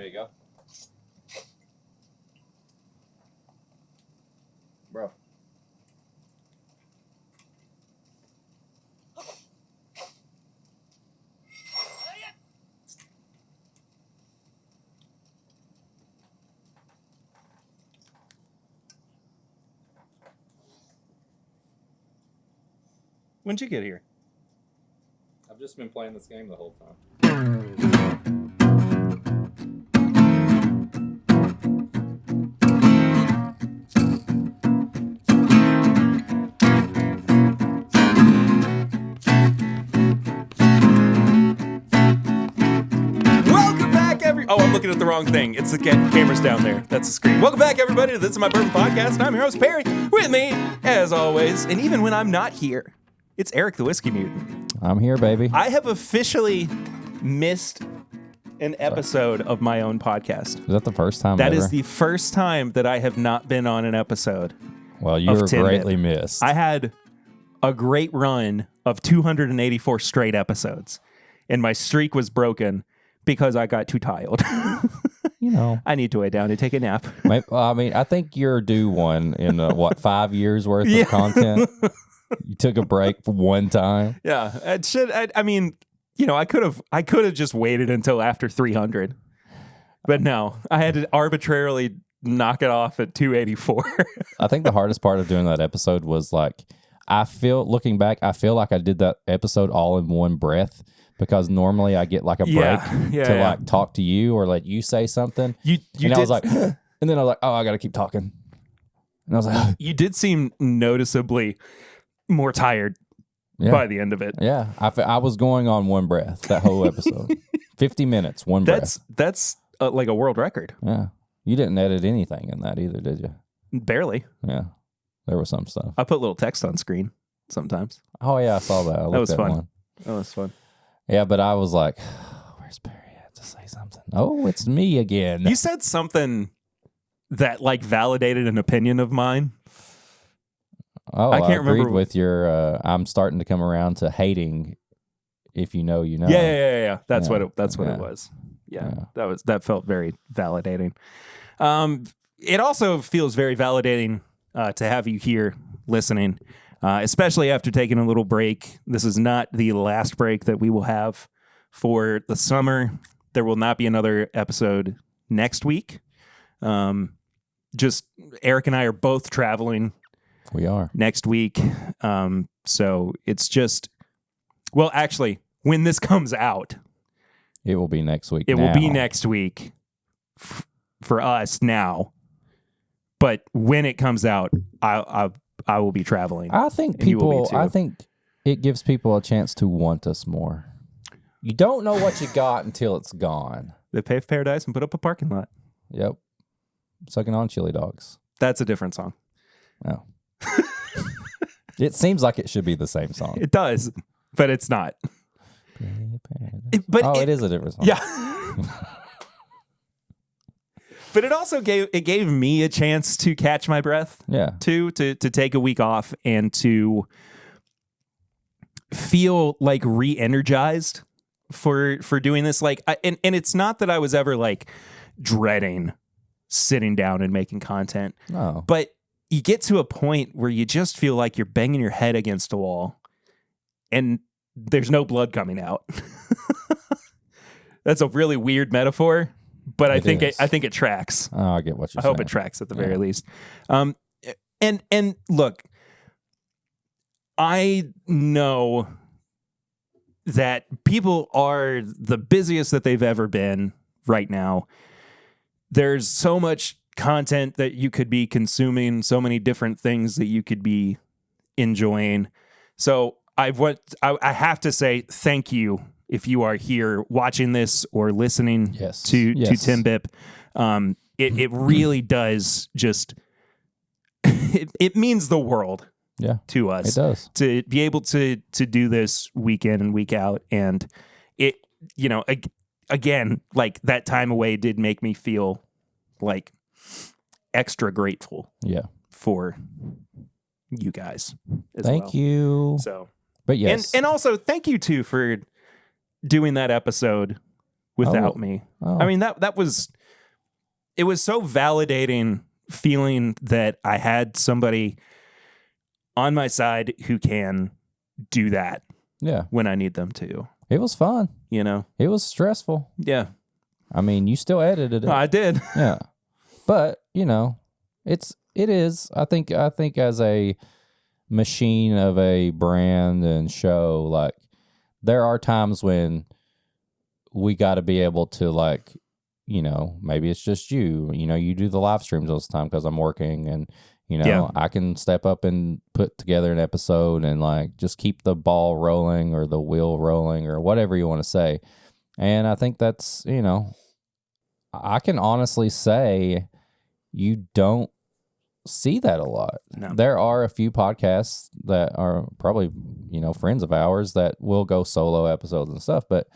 There you go. Bro. When'd you get here? I've just been playing this game the whole time. Oh, I'm looking at the wrong thing. It's the camera's down there. That's the screen. Welcome back, everybody, to This Is My Bourbon Podcast. I'm your host, Perry. With me, as always, and even when I'm not here, it's Eric the Whiskey Mutant. I'm here, baby. I have officially missed an episode of my own podcast. Is that the first time That ever? is the first time that I have not been on an episode. Well, you were greatly missed. I had a great run of 284 straight episodes, and my streak was broken because I got too tired. I need to lay down and take a nap. I think you're due one in 5 years worth of content. You took a break for one time. Yeah, it should. I could have just waited until after 300, but no, I had to arbitrarily knock it off at 284. I think the hardest part of doing that episode was looking back, I feel like I did that episode all in one breath. Because normally I get like a break to talk to you or let you say something. I was like, and then I was like, oh, I got to keep talking. And I was like, you did seem noticeably more tired by the end of it. Yeah, I was going on one breath that whole episode. 50 minutes, one breath. That's like a world record. Yeah, you didn't edit anything in that either, did you? Barely. Yeah, there was some stuff. I put little text on screen sometimes. Oh yeah, I saw that. That was fun. That was fun. Yeah, but I was like, where's Perry at to say something? Oh, it's me again. You said something that validated an opinion of mine. Oh, I can't remember with your I'm starting to come around to hating if you know, you know. Yeah. That's what it was. Yeah. That felt very validating. It also feels very validating to have you here listening. Especially after taking a little break. This is not the last break that we will have for the summer. There will not be another episode next week. Just Eric and I are both traveling. We are. Next week. So it's just, well, actually, when this comes out. It will be next week. It will be next week for us now. But when it comes out, I will be traveling. I think it gives people a chance to want us more. You don't know what you got until it's gone. They paved paradise and put up a parking lot. Yep. Sucking on chili dogs. That's a different song. Oh. It seems like it should be the same song. It does, but it's not. It is a different song. Yeah. But it also gave me a chance to catch my breath. Yeah. To take a week off and to feel like re-energized for doing this. And it's not that I was ever dreading sitting down and making content. No. But you get to a point where you just feel like you're banging your head against a wall and there's no blood coming out. That's a really weird metaphor. But I think it tracks. Oh, I get what you're saying. I hope it tracks at the very least. And look, I know that people are the busiest that they've ever been right now. There's so much content that you could be consuming, so many different things that you could be enjoying. So I have to say thank you. If you are here watching this or listening to TIMBP, it really does just it means the world to us. It does. To be able to do this week in and week out. And it, again, that time away did make me feel extra grateful for you guys as Thank you. So, but yes. And also thank you too for doing that episode without me. Oh. I mean, that was, it was so validating feeling that I had somebody on my side who can do that. Yeah. When I need them to. It was fun. You know? It was stressful. Yeah. I mean, you still edited it. I did. Yeah. But, you know, it is, I think as a machine of a brand and show, like, there are times when we got to be able to, like, you know, maybe it's just you do the live streams all the time because I'm working, and, you know, I can step up and put together an episode and, like, just keep the ball rolling or the wheel rolling or whatever you want to say. And I think that's, you know, I can honestly say you don't see that a lot. No. There are a few podcasts that are probably, you know, friends of ours that will go solo episodes and stuff, but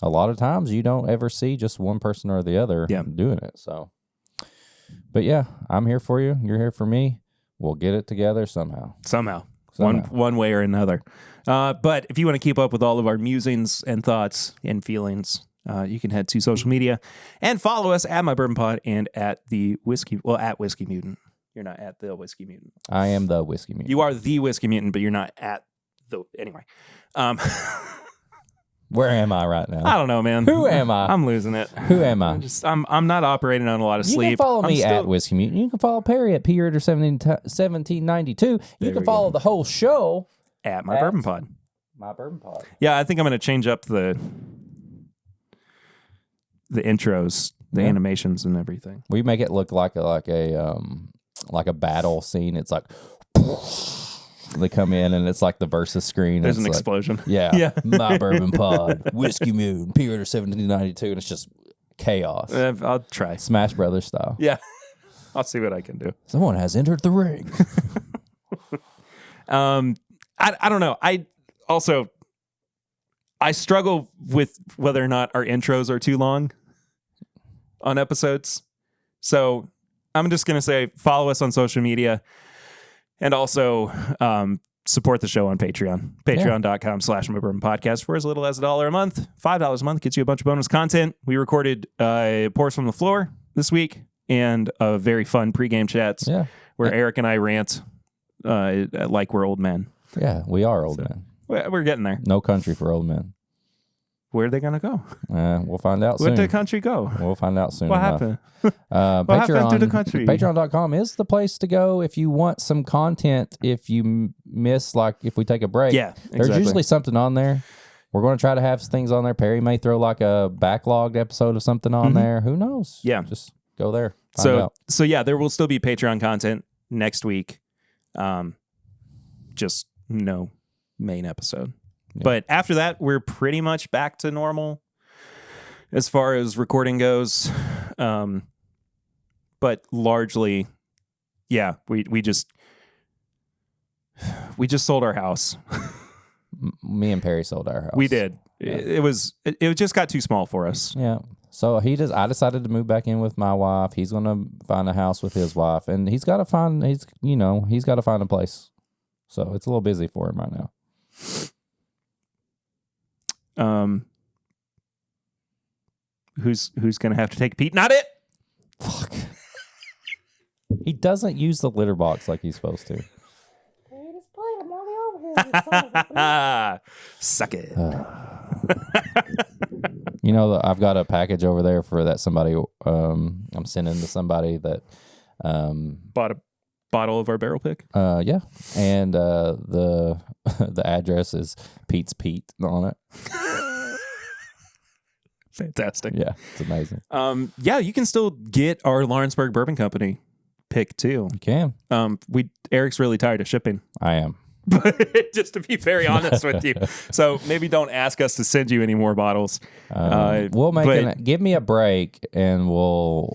a lot of times you don't ever see just one person or the other doing it. So, but yeah, I'm here for you. You're here for me. We'll get it together somehow. One way or another. But if you want to keep up with all of our musings and thoughts and feelings, you can head to social media and follow us at My Bourbon Pod and at at Whiskey Mutant. You're not at the Whiskey Mutant. I am the Whiskey Mutant. You are the Whiskey Mutant, but you're not at the... Anyway. Where am I right now? I don't know, man. Who am I? I'm losing it. Who am I? I'm not operating on a lot of sleep. You can follow me at Whiskey Mutant. You can follow Perry at P1792. You can follow the whole show at My Bourbon Pod. My Bourbon Pod. Yeah, I think I'm going to change up the intros, the animations, and everything. We make it look like a battle scene. It's like they come in and it's like the versus screen. There's an like, explosion. Yeah. My Bourbon Pod, Whiskey Moon, P1792, and it's just chaos. I'll try. Smash Brothers style. Yeah. I'll see what I can do. Someone has entered the ring. I don't know. I struggle with whether or not our intros are too long on episodes. So I'm just going to say follow us on social media and also support the show on Patreon. Patreon.com/My Bourbon Podcast for as little as $1 a month. $5 a month gets you a bunch of bonus content. We recorded Pours from the Floor this week and a very fun pregame chats where Eric and I rant like we're old men. Yeah, we are old men. We're getting there. No country for old men. Where are they going to go? We'll find out soon. Where'd the country go? We'll find out soon. What happened? What happened to the country? Patreon.com is the place to go if you want some content. If you miss, like, if we take a break. Yeah, exactly. There's usually something on there. We're going to try to have things on there. Perry may throw like a backlogged episode of something on there. Who knows? Yeah. Just go there. Find out. So yeah, there will still be Patreon content next week. Just no main episode. Yeah. But after that, we're pretty much back to normal as far as recording goes. But largely, yeah, we just sold our house. Me and Perry sold our house. We did. Yeah. It just got too small for us. Yeah. So I decided to move back in with my wife. He's going to find a house with his wife, and he's got to find a place. So it's a little busy for him right now. Who's going to have to take a peek? Not it. Fuck. He doesn't use the litter box like he's supposed to. Suck it. You know, I've got a package over there for that somebody. I'm sending to somebody that bought a bottle of our barrel pick. Yeah, and the address is Pete's Pete on it. Fantastic. Yeah, it's amazing. Yeah, you can still get our Lawrenceburg Bourbon Company pick too. You can. Eric's really tired of shipping. I am. But just to be very honest with you, so maybe don't ask us to send you any more bottles. We'll make give me a break, and we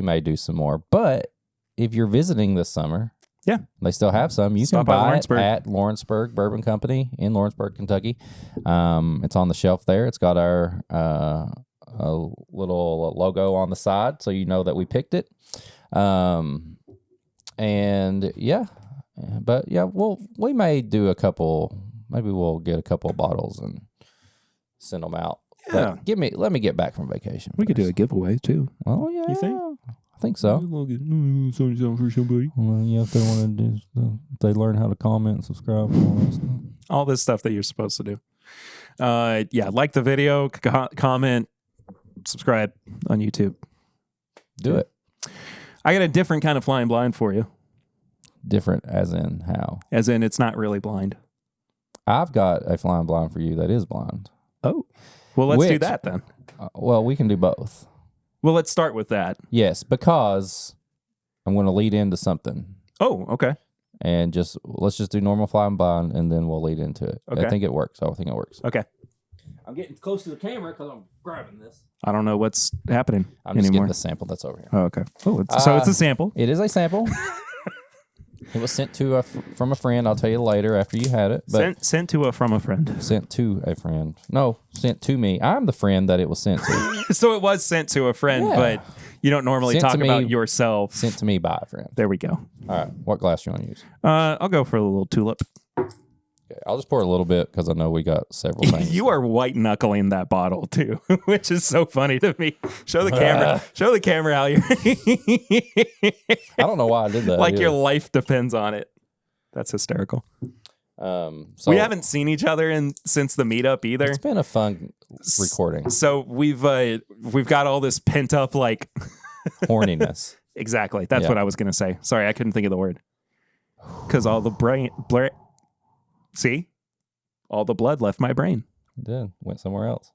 may do some more. But if you're visiting this summer, yeah, they still have some. You Stop can buy Lawrenceburg. it at Lawrenceburg Bourbon Company in Lawrenceburg, Kentucky. It's on the shelf there. It's got our a little logo on the side, so you know that we picked it. And yeah. But yeah, we may do a couple. Maybe we'll get a couple of bottles and send them out. Yeah. But let me get back from vacation. We could do a giveaway too. Oh yeah. You think? I think so. Something for somebody. Well, yeah, if they want to do stuff, if they learn how to comment and subscribe and all that stuff. All this stuff that you're supposed to do. Yeah, like the video, comment, subscribe on YouTube. Do it. I got a different kind of flying blind for you. Different as in how? As in it's not really blind. I've got a flying blind for you that is blind. Oh. Well, let's do that then. Well, we can do both. Well, let's start with that. Yes, because I'm going to lead into something. Oh, okay. And let's just do normal flying blind, and then we'll lead into it. Okay. I think it works. Okay. I'm getting close to the camera because I'm grabbing this. I don't know what's happening I'm just anymore. getting the sample that's over here. Oh, okay. Oh, so it's a sample. It is a sample. It was sent to from a friend. I'll tell you later after you had it. But sent to from a friend. Sent to a friend. No, sent to me. I'm the friend that it was sent to. So it was sent to a friend, but you don't normally talk about yourself. Sent to me by a friend. There we go. All right. What glass do you want to use? I'll go for a little tulip. Okay, I'll just pour a little bit because I know we got several things. You are white knuckling that bottle too, which is so funny to me. Show the camera. Show the camera how you're. I don't know why I did that. Like your life depends on it. That's hysterical. So we haven't seen each other since the meetup either. It's been a fun recording. So we've got all this pent up like horniness. Exactly. That's what I was gonna say. Sorry, I couldn't think of the word. Because all the see, all the blood left my brain. It did. Went somewhere else.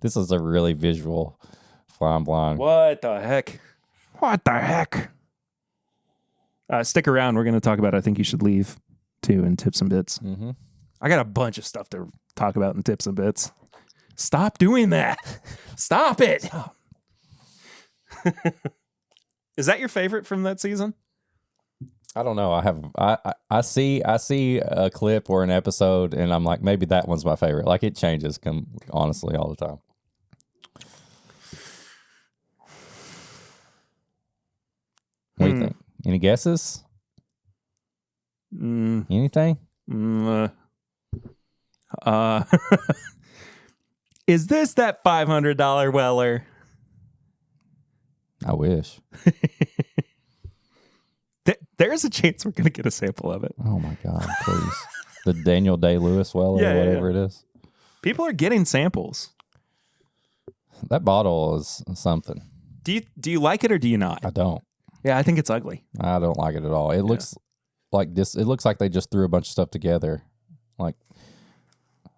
This is a really visual flying blind. What the heck? What the heck? Stick around. We're going to talk about I Think You Should Leave, too, in Tips and Bits. Mm-hmm. I got a bunch of stuff to talk about in Tips and Bits. Stop doing that. Stop it. Is that your favorite from that season? I don't know. I see a clip or an episode, and I'm like, maybe that one's my favorite. Like, it changes, honestly, all the time. What do you think? Any guesses? Anything? Is this that $500 Weller? I wish. There's a chance we're going to get a sample of it. Oh, my God, please. The Daniel Day-Lewis Weller, whatever it is. People are getting samples. That bottle is something. Do you like it or do you not? I don't. Yeah, I think it's ugly. I don't like it at all. It looks like this. It looks like they just threw a bunch of stuff together. Like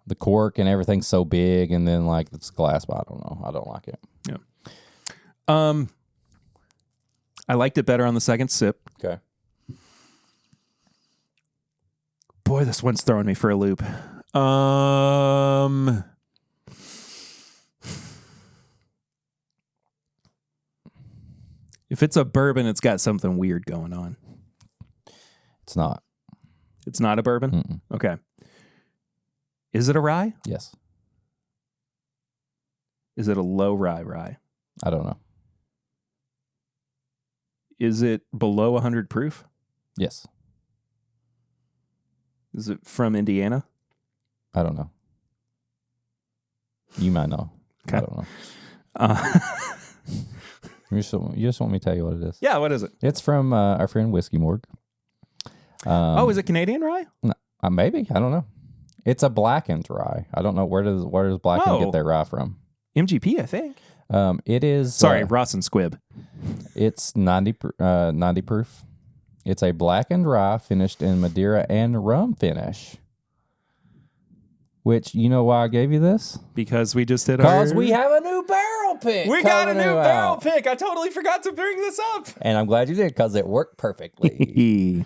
the cork and everything's so big, and then like it's glass, but I don't know. I don't like it. Yeah. I liked it better on the second sip. Okay. Boy, this one's throwing me for a loop. If it's a bourbon, it's got something weird going on. It's not. It's not a bourbon? Mm-mm. Okay. Is it a rye? Yes. Is it a low rye? I don't know. Is it below 100 proof? Yes. Is it from Indiana? I don't know. You might know. Okay. I don't know. You just want me to tell you what it is? Yeah, what is it? It's from our friend Whiskey Morgue. Is it Canadian rye? No, maybe. I don't know. It's a blackened rye. I don't know where does Blackened get their rye from. MGP, I think. It is. Sorry, Ross and Squibb. It's 90 proof. It's a blackened rye finished in Madeira and rum finish. Which, you know why I gave you this? Because we just did Because we have a new barrel pick. We got a new barrel pick. I totally forgot to bring this up. And I'm glad you did because it worked perfectly.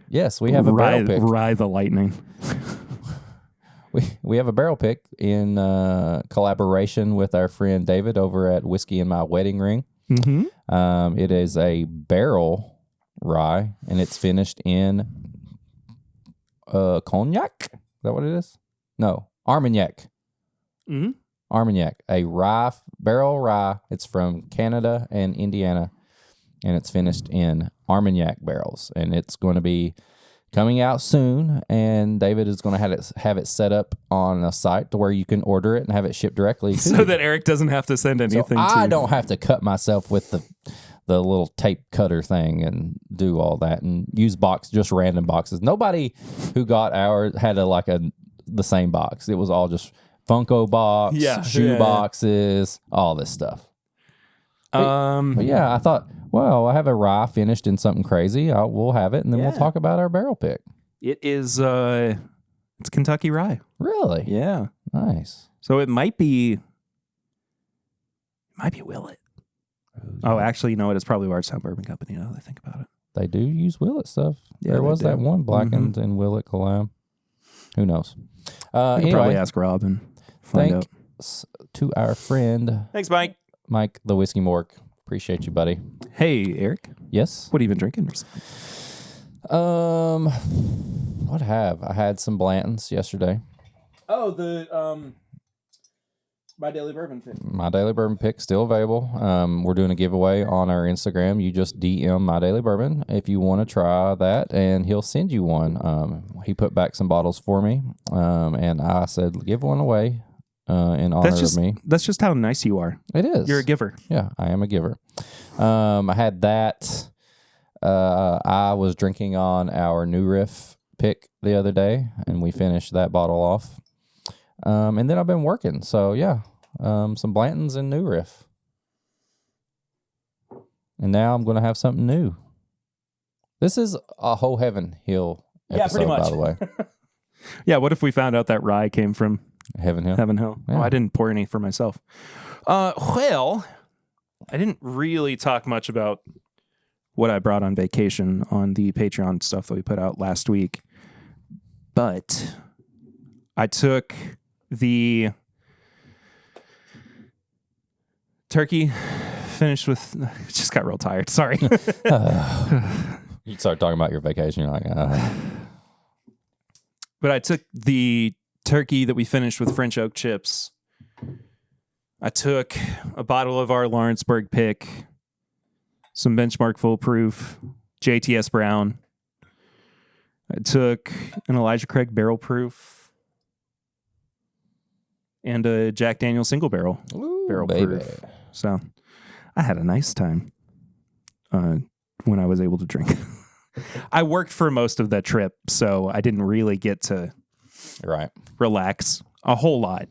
Yes, we have a barrel pick. Rye the lightning. We have a barrel pick in collaboration with our friend David over at Whiskey in My Wedding Ring. Mm-hmm. It is a barrel rye, and it's finished in cognac. Is that what it is? No, Armagnac. Mm-hmm. Armagnac, a barrel rye. It's from Canada and Indiana, and it's finished in Armagnac barrels, and it's going to be coming out soon, and David is going to have it set up on a site to where you can order it and have it shipped directly to so you. that Eric doesn't have to send anything So to I don't have to cut myself with the little tape cutter thing and do all that and use just random boxes. Nobody who got ours had the same box. It was all just Funko box, shoe boxes, all this stuff. But yeah, I thought, well, I have a rye finished in something crazy. We'll have it, and then we'll talk about our barrel pick. It is, it's Kentucky rye. Really? Yeah. Nice. So it might be Willet. Oh, actually, you know what? It's probably Bardstown Bourbon Company now that I think about it. They do use Willet stuff. Yeah, there was do. that one Blackened and Willet collab. Who knows? Anyway, probably ask Rob and find out. Thanks to our friend. Thanks, Mike. Mike, the Whiskey Mork. Appreciate you, buddy. Hey, Eric. Yes? What have you been drinking recently? What have? I had some Blantons yesterday. Oh, the My Daily Bourbon Pick. My Daily Bourbon Pick still available. We're doing a giveaway on our Instagram. You just DM My Daily Bourbon if you want to try that, and he'll send you one. He put back some bottles for me, and I said, give one away in honor of me. That's just how nice you are. It is. You're a giver. Yeah, I am a giver. I had that. I was drinking on our New Riff pick the other day, and we finished that bottle off. And then I've been working, so yeah, some Blantons and New Riff. And now I'm going to have something new. This is a Whole Heaven Hill episode, pretty much. by the way. Yeah, what if we found out that rye came from Heaven Hill? Heaven Hill. Yeah. Oh, I didn't pour any for myself. Well, I didn't really talk much about what I brought on vacation on the Patreon stuff that we put out last week. But I took the turkey, finished with... just got real tired. Sorry. You start talking about your vacation, you're like, But I took the turkey that we finished with French oak chips. I took a bottle of our Lawrenceburg pick, some Benchmark Full Proof, JTS Brown. I took an Elijah Craig Barrel Proof and a Jack Daniel's Single Barrel Barrel Proof. So I had a nice time when I was able to drink. I worked for most of that trip, so I didn't really get to relax a whole lot.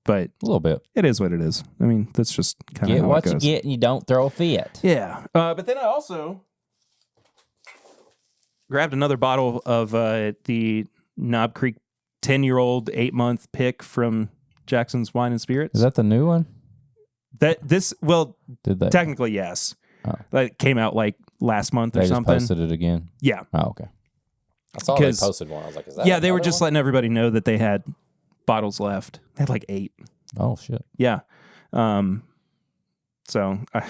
But a little bit. It is what it is. I mean, that's just kind of how what it goes. you get and you don't throw a fit. Yeah. But then I also grabbed another bottle of the Knob Creek 10-year-old 8-month pick from Jackson's Wine and Spirits. Is that the new one? Technically, yes. Oh. It came out like last month or they something. Just posted it again? Yeah. Oh, okay. I saw they posted one. I was like, is that yeah, they were just letting everybody know that they had bottles left. They had like 8. Oh, shit. Yeah. So I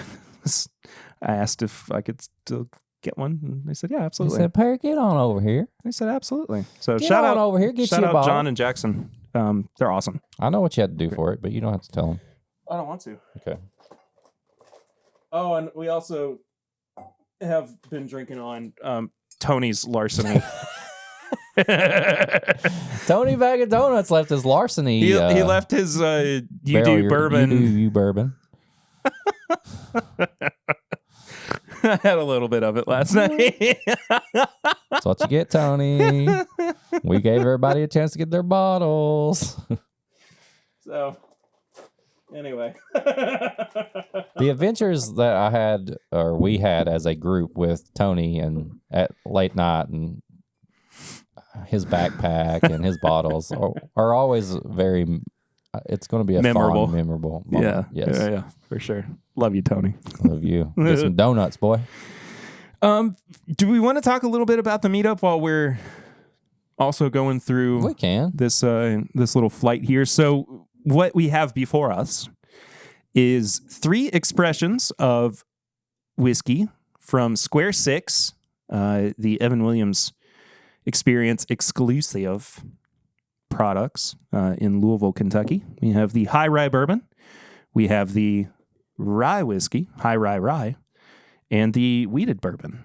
asked if I could still get one, and they said, yeah, absolutely. They said, Perry, get on over here. I said, absolutely. So shout out over here, get you a bottle. John and Jackson. They're awesome. I know what you had to do for it, but you don't have to tell them. I don't want to. Okay. Oh, and we also have been drinking on Tony's Larceny. Tony Bag of Donuts left his Larceny. He left his You Do Bourbon. You bourbon. I had a little bit of it last night. That's what you get, Tony. We gave everybody a chance to get their bottles. So, anyway. The adventures that I had, or we had as a group with Tony and at late night and his backpack and his bottles are always very... It's going to be a memorable moment. Yeah. Yes. Yeah, for sure. Love you, Tony. Love you. Get some donuts, boy. Do we want to talk a little bit about the meetup while we're also going through we can. this little flight here? So what we have before us is 3 expressions of whiskey from Square 6, the Evan Williams Experience exclusive products in Louisville, Kentucky. We have the High Rye Bourbon. We have the Rye Whiskey, High Rye, and the Wheated Bourbon.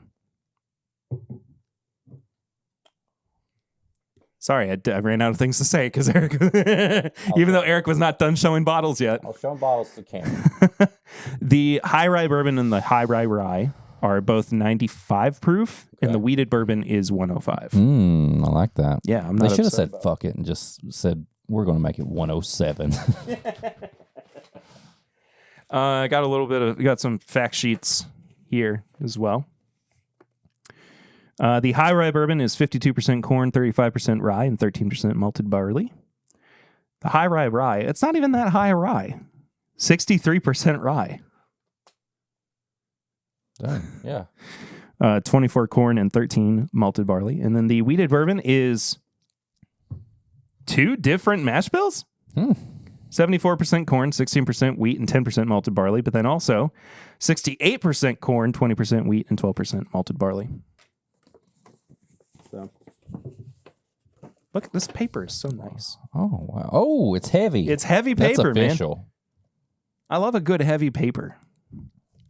Sorry, I ran out of things to say because Eric, even though Eric was not done showing bottles yet. I'll show bottles to Cameron. The high rye bourbon and the high rye are both 95 proof, and the weeded bourbon is 105. I like that. Yeah, I'm not. They should have said fuck it and just said we're going to make it 107. I got some fact sheets here as well. The high rye bourbon is 52% corn, 35% rye, and 13% malted barley. The high rye, it's not even that high a rye. 63% rye. Dang, yeah. 24 corn and 13 malted barley. And then the weeded bourbon is 2 different mash bills? 74% corn, 16% wheat, and 10% malted barley. But then also 68% corn, 20% wheat, and 12% malted barley. So, look, this paper is so nice. Oh, wow. Oh, it's heavy. It's heavy paper, That's official. man. I love a good heavy paper.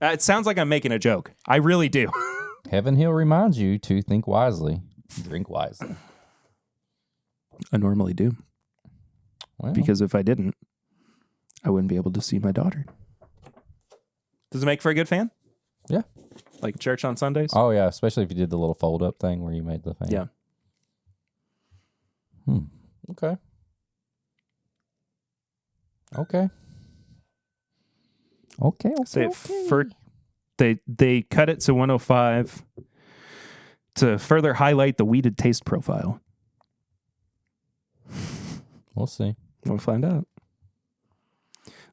It sounds like I'm making a joke. I really do. Heaven Hill reminds you to think wisely, drink wisely. I normally do. Well, Because if I didn't, I wouldn't be able to see my daughter. Does it make for a good fan? yeah. Like church on Sundays? Oh, yeah. Especially if you did the little fold up thing where you made the fan. Yeah. Okay. Okay. Okay. Say they cut it to 105 to further highlight the weeded taste profile. We'll see. We'll find out.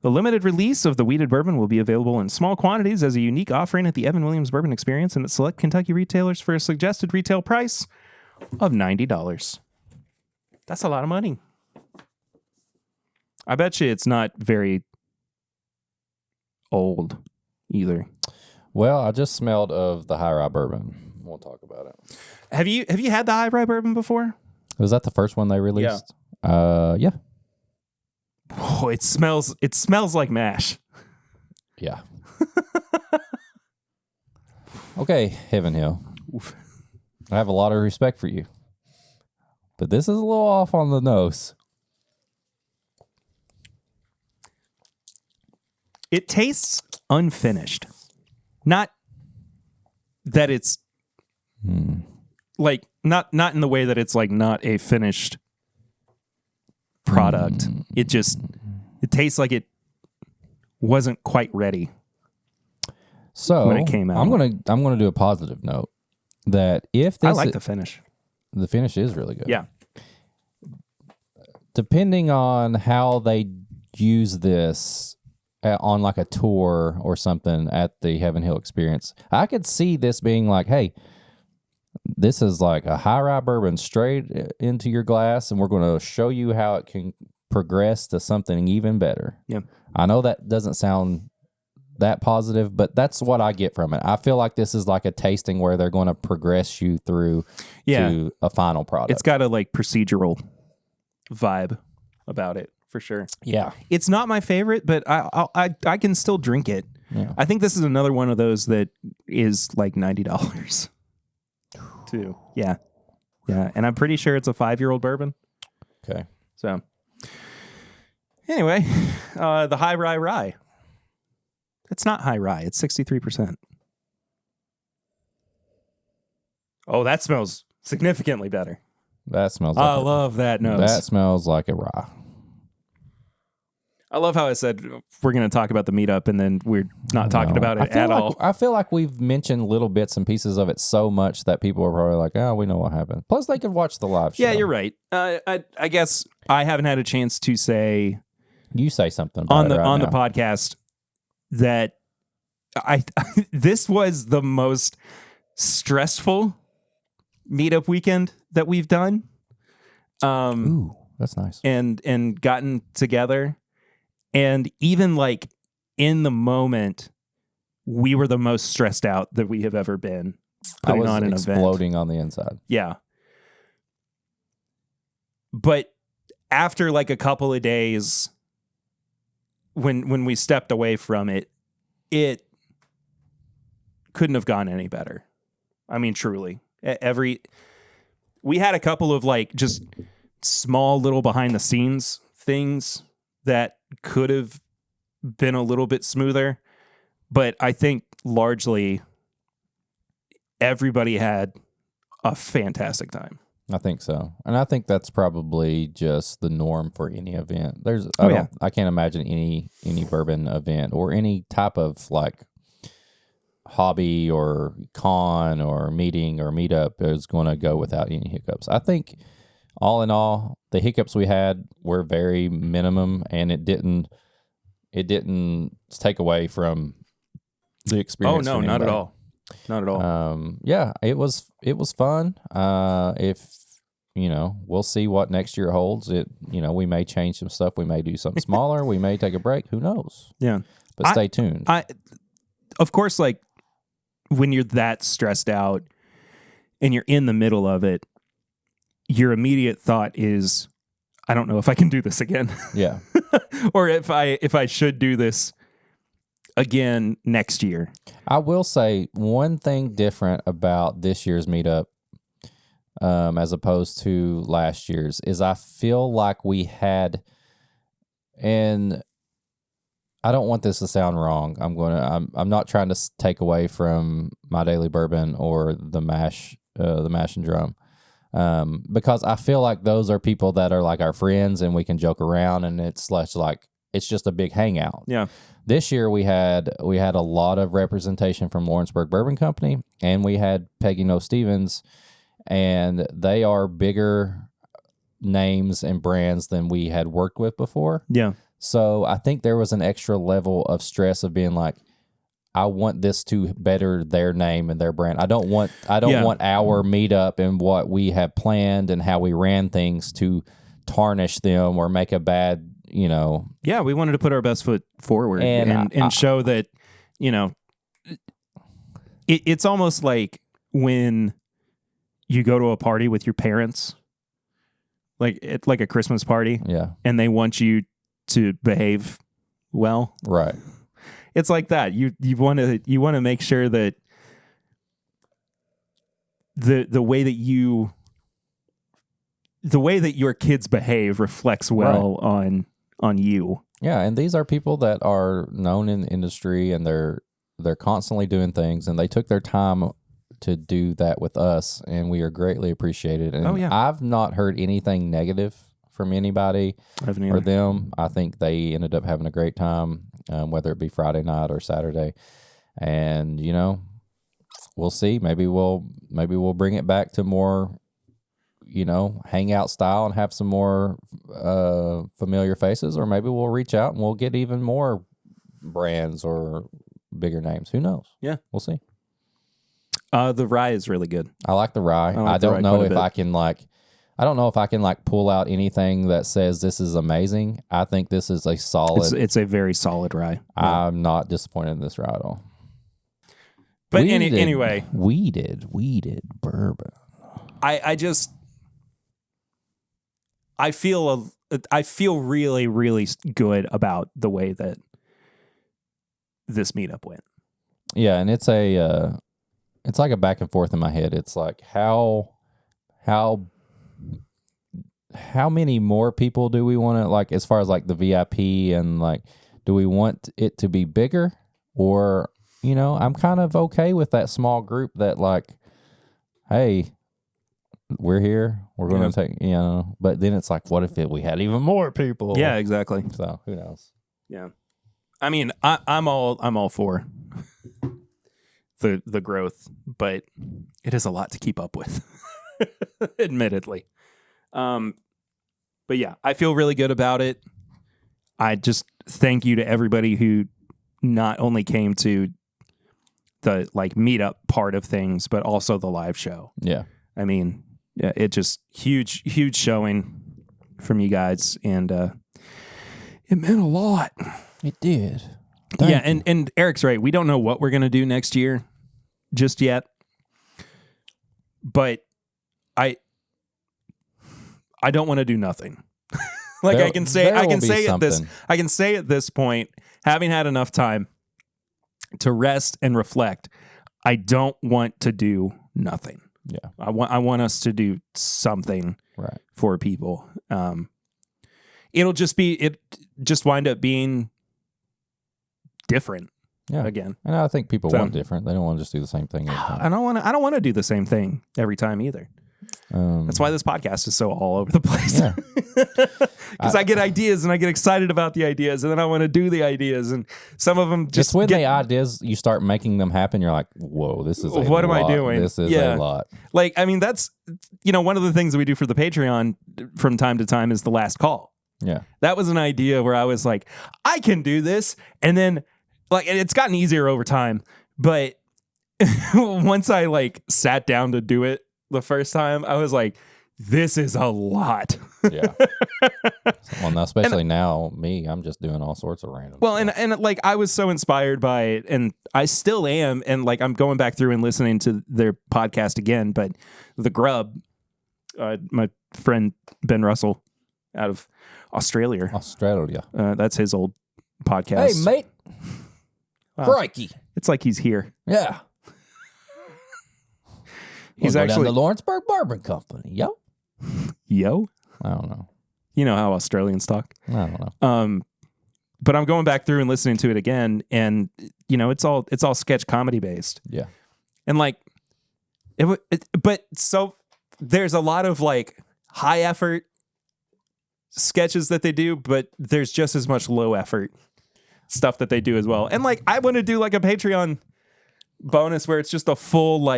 The limited release of the weeded bourbon will be available in small quantities as a unique offering at the Evan Williams Bourbon Experience and at select Kentucky retailers for a suggested retail price of $90. That's a lot of money. I bet you it's not very old either. Well, I just smelled of the high rye bourbon. We'll talk about it. Have you had the high rye bourbon before? Was that the first one they released? Yeah. Oh, it smells like mash. Yeah. Okay, Heaven Hill. Oof. I have a lot of respect for you. But this is a little off on the nose. It tastes unfinished. Not that it's like not in the way that it's like not a finished product. It tastes like it wasn't quite ready. So when it came out. I'm gonna do a positive note that if this I like the finish. The finish is really good. Yeah. Depending on how they use this on like a tour or something at the Heaven Hill Experience, I could see this being like, hey, this is like a high rye bourbon straight into your glass, and we're going to show you how it can progress to something even better. Yeah. I know that doesn't sound that positive, but that's what I get from it. I feel like this is like a tasting where they're going to progress you through to a final product. It's got a like procedural vibe about it for sure. Yeah. It's not my favorite, but I can still drink it. Yeah. I think this is another one of those that is like $90 too. Yeah. Yeah. And I'm pretty sure it's a 5-year-old bourbon. Okay. So anyway, the high rye. It's not high rye. It's 63%. Oh, that smells significantly better. That smells I love that nose. That smells like a rye. I love how I said we're going to talk about the meetup and then we're not talking about it at all. I feel like we've mentioned little bits and pieces of it so much that people are probably like, oh, we know what happened. Plus, they could watch the live show. Yeah, you're right. I guess I haven't had a chance to say you say something about the podcast that this was the most stressful meetup weekend that we've done. Ooh, that's nice. And gotten together. And even like in the moment, we were the most stressed out that we have ever been putting on an event. Exploding on the inside. Yeah. But after like a couple of days, when we stepped away from it, it couldn't have gone any better. I mean, truly. we had a couple of like just small little behind the scenes things that could have been a little bit smoother, but I think largely everybody had a fantastic time. I think so. And I think that's probably just the norm for any event. I can't imagine any bourbon event or any type of like hobby or con or meeting or meetup is going to go without any hiccups. I think all in all, the hiccups we had were very minimum, and it didn't take away from the experience. Oh no, not at all. Not at all. Yeah, it was fun. If we'll see what next year holds. We may change some stuff. We may do something smaller. We may take a break. Who knows? Yeah. But stay tuned. Of course, like when you're that stressed out and you're in the middle of it, your immediate thought is, I don't know if I can do this again. Yeah. Or if I should do this again next year. I will say one thing different about this year's meetup as opposed to last year's is I feel like we had, and I don't want this to sound wrong. I'm not trying to take away from My Daily Bourbon or the mash and drum. Because I feel like those are people that are like our friends and we can joke around, and it's like it's just a big hangout. Yeah. This year we had a lot of representation from Lawrenceburg Bourbon Company, and we had Peggy No Stevens, and they are bigger names and brands than we had worked with before. Yeah. So I think there was an extra level of stress of being like, I want this to better their name and their brand. I don't want our meetup and what we have planned and how we ran things to tarnish them or make a bad, Yeah, we wanted to put our best foot forward and show that, it's almost like when you go to a party with your parents, like it's like a Christmas party. Yeah. And they want you to behave well. Right. It's like that. You want to make sure that the way that your kids behave reflects well on you. Yeah, and these are people that are known in the industry, and they're constantly doing things, and they took their time to do that with us, and we are greatly appreciated. And I've not heard anything negative from anybody or them. I think they ended up having a great time, whether it be Friday night or Saturday. And we'll see. Maybe we'll bring it back to more, hangout style and have some more familiar faces, or maybe we'll reach out and we'll get even more brands or bigger names. Who knows? Yeah, we'll see. The rye is really good. I like the rye. I don't know if I can pull out anything that says this is amazing. I think this is a solid. It's a very solid rye. I'm not disappointed in this rye at all. But anyway, weeded bourbon. I feel really, really good about the way that this meetup went. Yeah, and it's like a back and forth in my head. It's like how many more people do we want to, like, as far as like the VIP, and like, do we want it to be bigger, or I'm kind of okay with that small group that like, hey, we're here, we're going to take, but then it's like, what if we had even more people? Yeah, exactly. So who knows? Yeah. I mean, I'm all for the growth, but it is a lot to keep up with, admittedly. But yeah, I feel really good about it. I just thank you to everybody who not only came to the like meetup part of things, but also the live show. Yeah. I mean, yeah, it just huge showing from you guys, and it meant a lot. It did. And Eric's right. We don't know what we're going to do next year just yet. But I don't want to do nothing. Like I can say at this point, having had enough time to rest and reflect, I don't want to do nothing. Yeah. I want us to do something Right. for people. It'll just wind up being different. Yeah. Again. And I think people want different. They don't want to just do the same thing every time. I don't want to do the same thing every time either. That's why this podcast is so all over the place. Yeah. Because I get ideas and I get excited about the ideas and then I want to do the ideas and some of them just it's when the ideas you start making them happen, you're like, whoa, this is what am I doing? This is a lot. Like, I mean, that's, one of the things that we do for the Patreon from time to time is the last call. Yeah. That was an idea where I was like, I can do this. And then and it's gotten easier over time. But once I sat down to do it the first time, I was like, this is a lot. Yeah. Well, now, especially now, I'm just doing all sorts of random stuff. And I was so inspired by it, and I still am. And I'm going back through and listening to their podcast again. But The Grub, my friend Ben Russell out of Australia. That's his old podcast. Hey, mate. Wow. Crikey. It's like he's here. Yeah. He's we'll actually go down to Lawrenceburg Bourbon Company. Yo. I don't know. You know how Australians talk. I don't know. But I'm going back through and listening to it again, and it's all sketch comedy based. Yeah. And but so there's a lot of high effort sketches that they do, but there's just as much low effort stuff that they do as well. And I want to do a Patreon bonus where it's just a full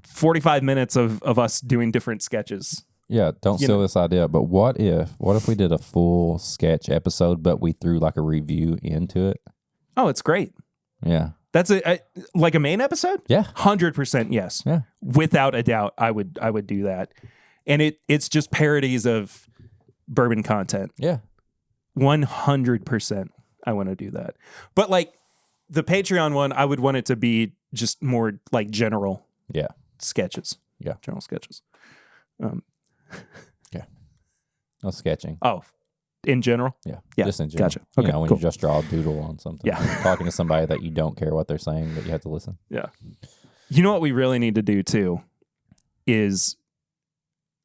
45 minutes of us doing different sketches. Yeah, don't steal this idea, but what if we did a full sketch episode, but we threw a review into it? Oh, it's great. Yeah. That's a main episode? Yeah. 100% yes. Yeah. Without a doubt, I would do that. And it's just parodies of bourbon content. Yeah. 100% I want to do that. But the Patreon one, I would want it to be just more general sketches. Yeah. General sketches. Yeah. No sketching. Oh, in general? Yeah. Yeah. Just in general. Gotcha. Okay, when cool. you just draw a doodle on something. Yeah. Like talking to somebody that you don't care what they're saying, but you have to listen. Yeah. You know what we really need to do too is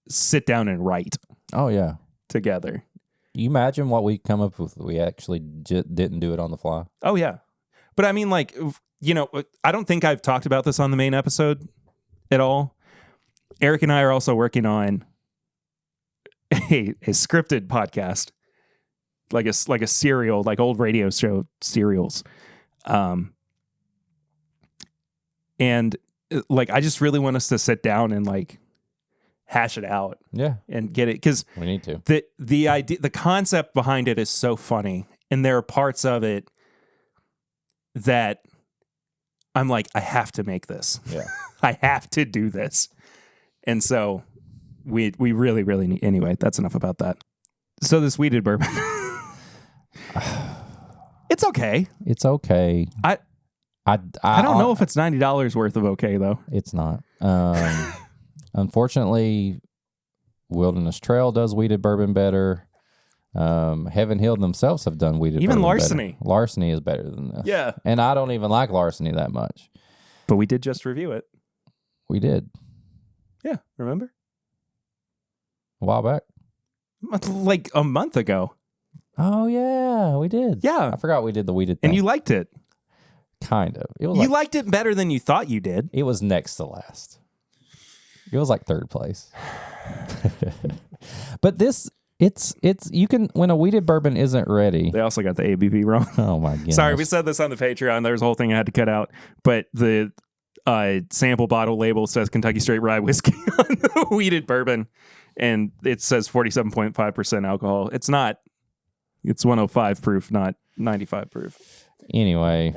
sit down and write. Oh, yeah. Together. You imagine what we come up with if we actually didn't do it on the fly? Oh, yeah. But I mean, I don't think I've talked about this on the main episode at all. Eric and I are also working on a scripted podcast, like a serial, old radio show serials. And I just really want us to sit down and hash it out. Yeah. And get it. Because we need to. The idea, the concept behind it is so funny. And there are parts of it that I'm like, I have to make this. Yeah. I have to do this. And so we really, really need. Anyway, that's enough about that. So this weeded bourbon. It's okay. It's okay. I don't know if it's $90 worth of okay, though. It's not. Unfortunately, Wilderness Trail does weeded bourbon better. Heaven Hill themselves have done weeded even bourbon Larceny. Better. Larceny is better than this. Yeah. And I don't even like Larceny that much. But we did just review it. We did. Yeah, remember? A while back. Like a month ago. Oh, yeah, we did. Yeah. I forgot we did the weeded thing. And you liked it. Kind of. It was you liked it better than you thought you did. It was next to last. It was third place. But this, it's you can, when a weeded bourbon isn't ready. They also got the ABV wrong. Oh, my goodness. Sorry, we said this on the Patreon. There was a whole thing I had to cut out. But the sample bottle label says Kentucky Straight Rye Whiskey on the weeded bourbon. And it says 47.5% alcohol. It's not. It's 105 proof, not 95 proof. Anyway.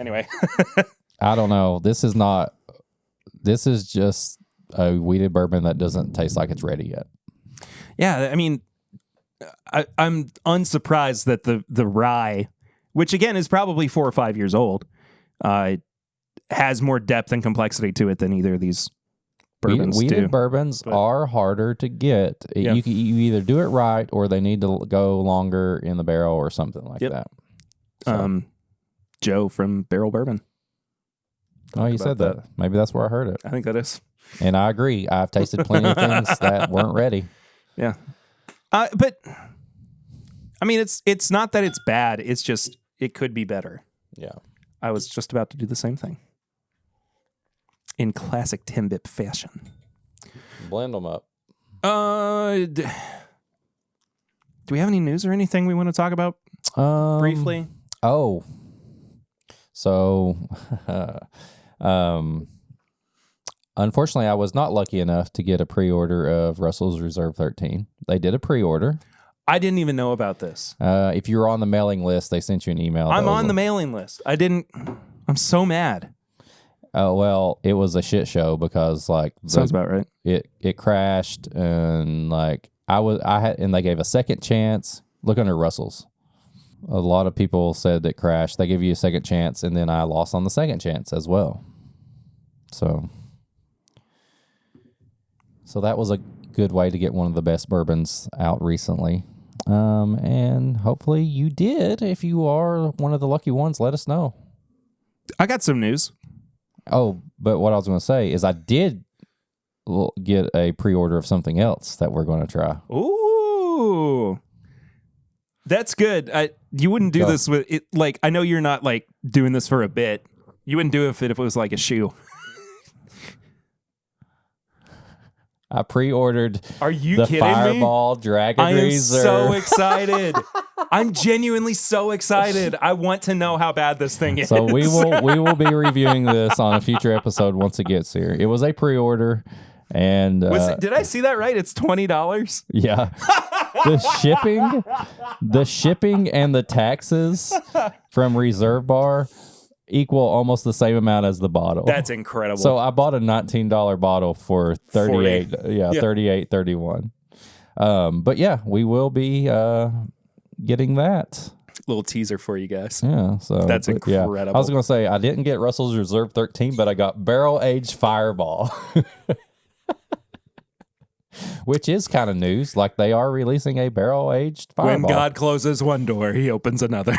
I don't know. This is just a weeded bourbon that doesn't taste like it's ready yet. Yeah, I mean, I'm unsurprised that the rye, which again is probably 4 or 5 years old, has more depth and complexity to it than either of these bourbons do. Weeded bourbons are harder to get. Yeah. You either do it right or they need to go longer in the barrel or something like that. So. Joe from Barrel Bourbon. Oh, you said that. Maybe that's where I heard it. I think that is. And I agree. I've tasted plenty of things that weren't ready. Yeah. But I mean, it's not that it's bad. It's just it could be better. Yeah. I was just about to do the same thing in classic TIMBP fashion. Blend them up. Do we have any news or anything we want to talk about briefly? Oh. So, unfortunately, I was not lucky enough to get a pre-order of Russell's Reserve 13. They did a pre-order. I didn't even know about this. If you were on the mailing list, they sent you an email. I'm on the mailing list. I'm so mad. Oh, well, it was a shit show because sounds about right. It crashed and and they gave a second chance. Look under Russell's. A lot of people said it crashed. They give you a second chance, and then I lost on the second chance as well. So that was a good way to get one of the best bourbons out recently. And hopefully you did. If you are one of the lucky ones, let us know. I got some news. Oh, but what I was going to say is I did get a pre-order of something else that we're going to try. Ooh. That's good. You wouldn't do this with it. I know you're not doing this for a bit. You wouldn't do it if it was like a shoe. I pre-ordered Are you the kidding Fireball me? Dragon I am Reserve. so excited. I'm genuinely so excited. I want to know how bad this thing is. So we will be reviewing this on a future episode once it gets here. It was a pre-order, and did I see that right? It's $20. Yeah. The shipping and the taxes from Reserve Bar equal almost the same amount as the bottle. That's incredible. So I bought a $19 bottle for $38.31. But yeah, we will be getting that. Little teaser for you guys. Yeah, so that's incredible. Yeah. I was gonna say I didn't get Russell's Reserve 13, but I got barrel aged Fireball. Which is kind of news. They are releasing a barrel-aged Fireball. When God closes one door, he opens another.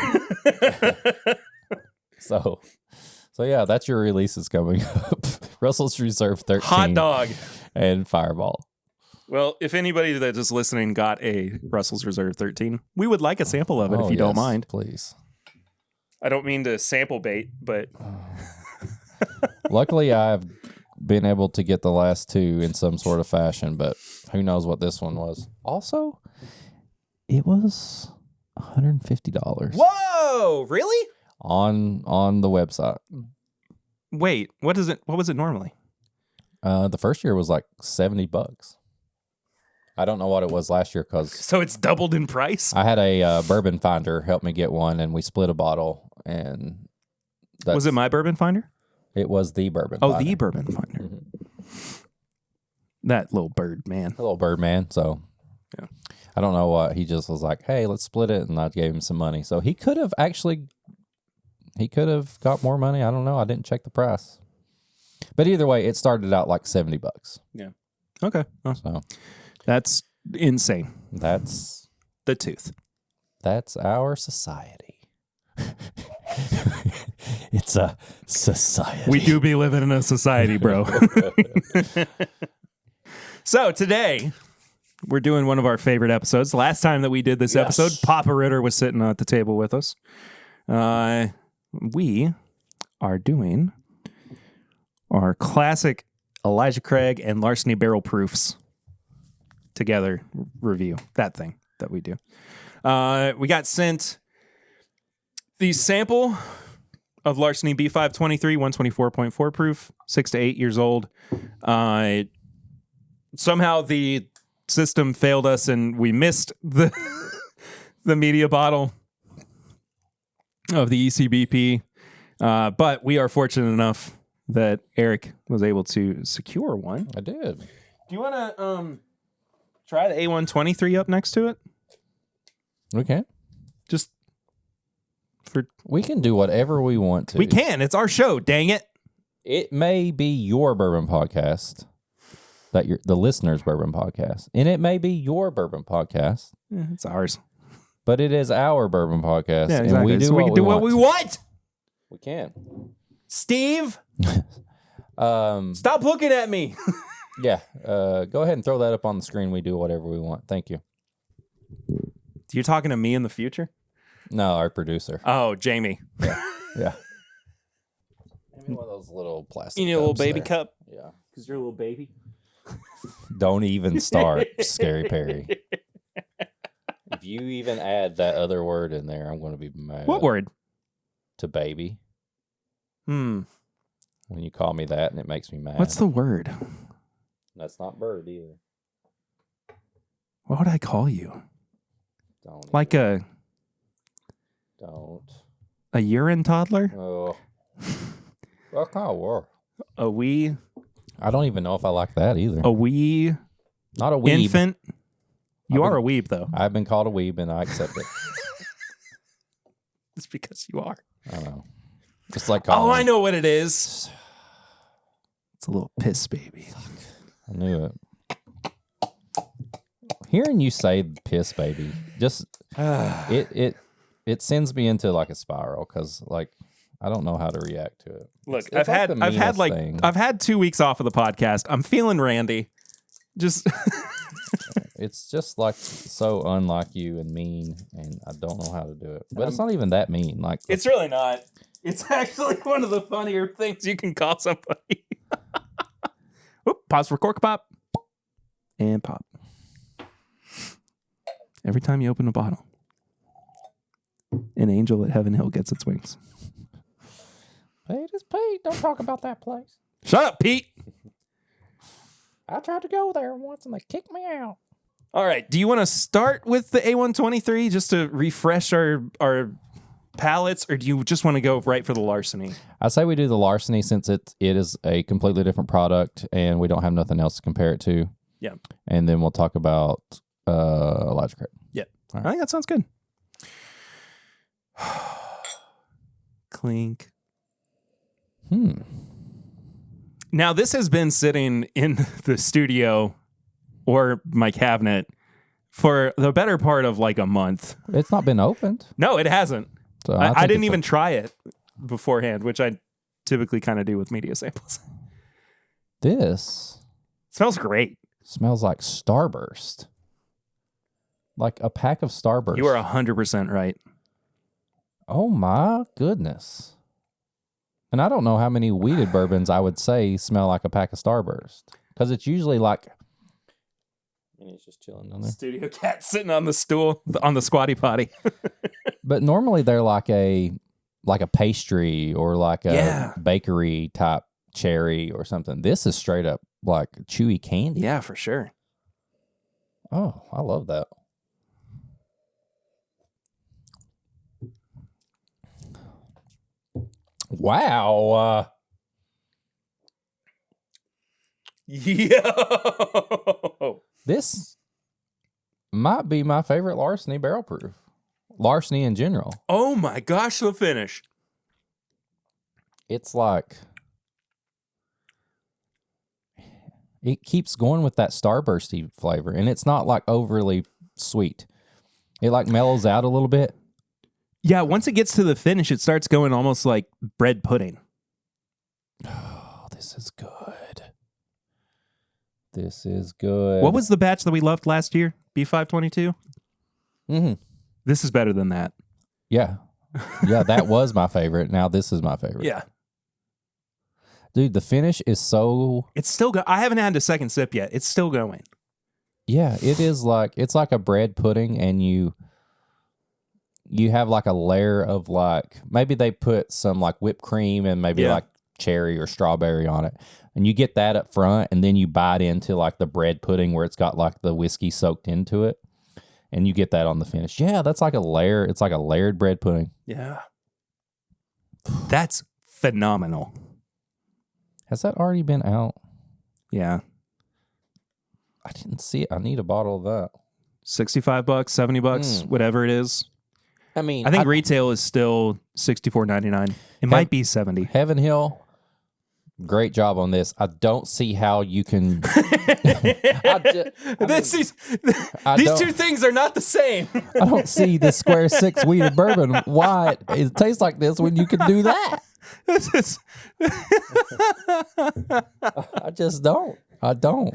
So yeah, that's your releases coming up. Russell's Reserve 13. Hot dog. And Fireball. Well, if anybody that is listening got a Russell's Reserve 13, we would like a sample of it if you don't mind. Please. I don't mean to sample bait, but... Luckily, I've been able to get the last two in some sort of fashion, but who knows what this one was. Also, it was $150. Whoa, really? On the website. Wait, what was it normally? The first year was $70. I don't know what it was last year because... So it's doubled in price? I had a bourbon finder help me get one, and we split a bottle, and... Was it my bourbon finder? It was the bourbon finder. Oh, the bourbon finder. Mm-hmm. That little bird man. A little bird man, so... Yeah. I don't know what... He just was like, hey, let's split it, and I gave him some money. So he could have got more money. I don't know. I didn't check the price. But either way, it started out $70. Yeah. Okay. Well, so that's insane. That's the tooth. That's our society. It's a society. We do be living in a society, bro. So today we're doing one of our favorite episodes. The last time that we did this episode, Papa Ritter was sitting at the table with us. We are doing our classic Elijah Craig and Larceny barrel proofs together review. That thing that we do. We got sent the sample of Larceny B523, 124.4 proof, 6 to 8 years old. Somehow the system failed us and we missed the media bottle of the ECBP. But we are fortunate enough that Eric was able to secure one. I did. Do you want to try the A123 up next to it? Okay. Just for... We can do whatever we want to. We can. It's our show, dang it. It may be your bourbon podcast, the listener's bourbon podcast, and it may be your bourbon podcast. Yeah, it's ours. But it is our bourbon podcast, yeah, exactly. And we can do what we want. We can. Steve, Stop looking at me. Yeah. Go ahead and throw that up on the screen. We do whatever we want. Thank you. You're talking to me in the future? No, our producer. Oh, Jamie. Yeah. Maybe one of those little plastic. You need a little baby there. cup? Yeah. Because you're a little baby. Don't even start, Scary Perry. If you even add that other word in there, I'm going to be mad. What word? To baby. When you call me that and it makes me mad. What's the word? That's not bird either. What would I call you? Don't. Like Don't. a urine toddler? Oh. What kind of word? A wee? I don't even know if I like that either. A wee? Not a weeb. Infant? You are a weeb, though. I've been called a weeb and I accept it. It's because you are. I know. Just like calling. Oh, I know what it is. It's a little piss baby. I knew it. Hearing you say piss baby, just it sends me into like a spiral because like I don't know how to react to it. Look, It's I've had 2 weeks off of the podcast. I'm feeling randy. Just it's just like so unlike you and mean, and I don't know how to do it. But it's not even that mean. Like it's really not. It's actually one of the funnier things you can call somebody. Oop, pause for cork pop. And pop. Every time you open a bottle, an angel at Heaven Hill gets its wings. Pete is Pete. Don't talk about that place. Shut up, Pete. I tried to go there once and they kicked me out. All right. Do you want to start with the A123 just to refresh our palates, or do you just want to go right for the Larceny? I say we do the Larceny since it is a completely different product and we don't have nothing else to compare it to. Yeah. And then we'll talk about Elijah Craig. Yeah. All right. I think that sounds good. Clink. Now, this has been sitting in the studio or my cabinet for the better part of like a month. It's not been opened. No, it hasn't. So I didn't even try it beforehand, which I typically kind of do with media samples. This smells great. Smells like Starburst. Like a pack of Starburst. You are 100% right. Oh my goodness. And I don't know how many weeded bourbons I would say smell like a pack of Starburst. Because it's usually like... And he's just chilling down there. Studio cat sitting on the stool, on the squatty potty. But normally they're like a pastry or like a bakery type cherry or something. This is straight up like chewy candy. Yeah, for sure. Oh, I love that. Wow. Yo. This might be my favorite Larceny barrel proof. Larceny in general. Oh my gosh, the finish. It's like... It keeps going with that Starbursty flavor, and it's not like overly sweet. It like mellows out a little bit. Yeah, once it gets to the finish, it starts going almost like bread pudding. Oh, this is good. This is good. What was the batch that we loved last year? B523? Mm-hmm. This is better than that. Yeah. Yeah, that was my favorite. Now this is my favorite. Yeah. Dude, the finish is so... It's still going. I haven't had a second sip yet. It's still going. Yeah, it is like... It's like a bread pudding, and you have like a layer of like... Maybe they put some like whipped cream and maybe like cherry or strawberry on it. And you get that up front, and then you bite into like the bread pudding where it's got like the whiskey soaked into it. And you get that on the finish. Yeah, that's like a layer. It's like a layered bread pudding. Yeah. That's phenomenal. Has that already been out? Yeah. I didn't see it. I need a bottle of that. $65, $70, whatever it is. I mean, I think retail is still $64.99. It might be $70. Heaven Hill, great job on this. I don't see how you can. These two things are not the same. I don't see the Square 6 weeded bourbon. Why it tastes like this when you can do that? This is I just don't. I don't.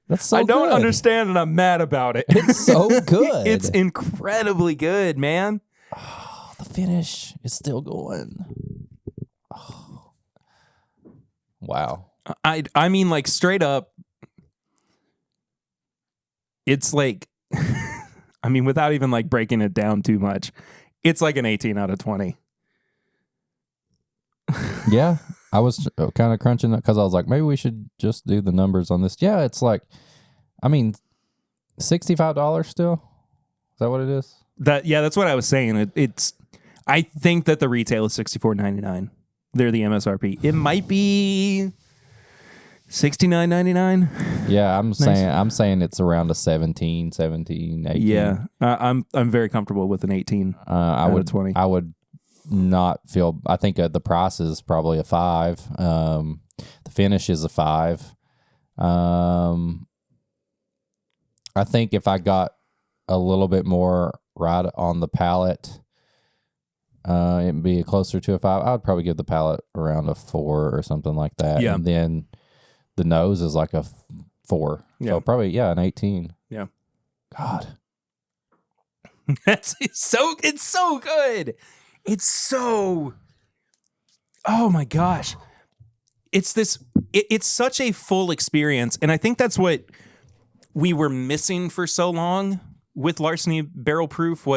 That's so I don't good. understand, and I'm mad about it. It's so good. It's incredibly good, man. Oh, the finish is still going. Oh. Wow. I mean, like, straight up, it's like, I mean, without even like breaking it down too much, it's like an 18 out of 20. Yeah, I was kind of crunching it because I was like, maybe we should just do the numbers on this. Yeah, it's like, I mean, $65 still. Is that what it is? That's what I was saying. It's I think that the retail is $64.99. They're the MSRP. It might be $69.99. Yeah, I'm saying it's around a 17, 18. Yeah, I'm very comfortable with an 18. I would 20. I would not feel. I think the price is probably a 5. The finish is a 5. I think if I got a little bit more right on the palate, it'd be closer to a 5. I would probably give the palate around a 4 or something like that. Yeah. And then the nose is like a 4. Yeah. So probably, an 18. Yeah. God. It's so good. It's so, oh my gosh. It's such a full experience. And I think that's what we were missing for so long with Larceny Barrel Proof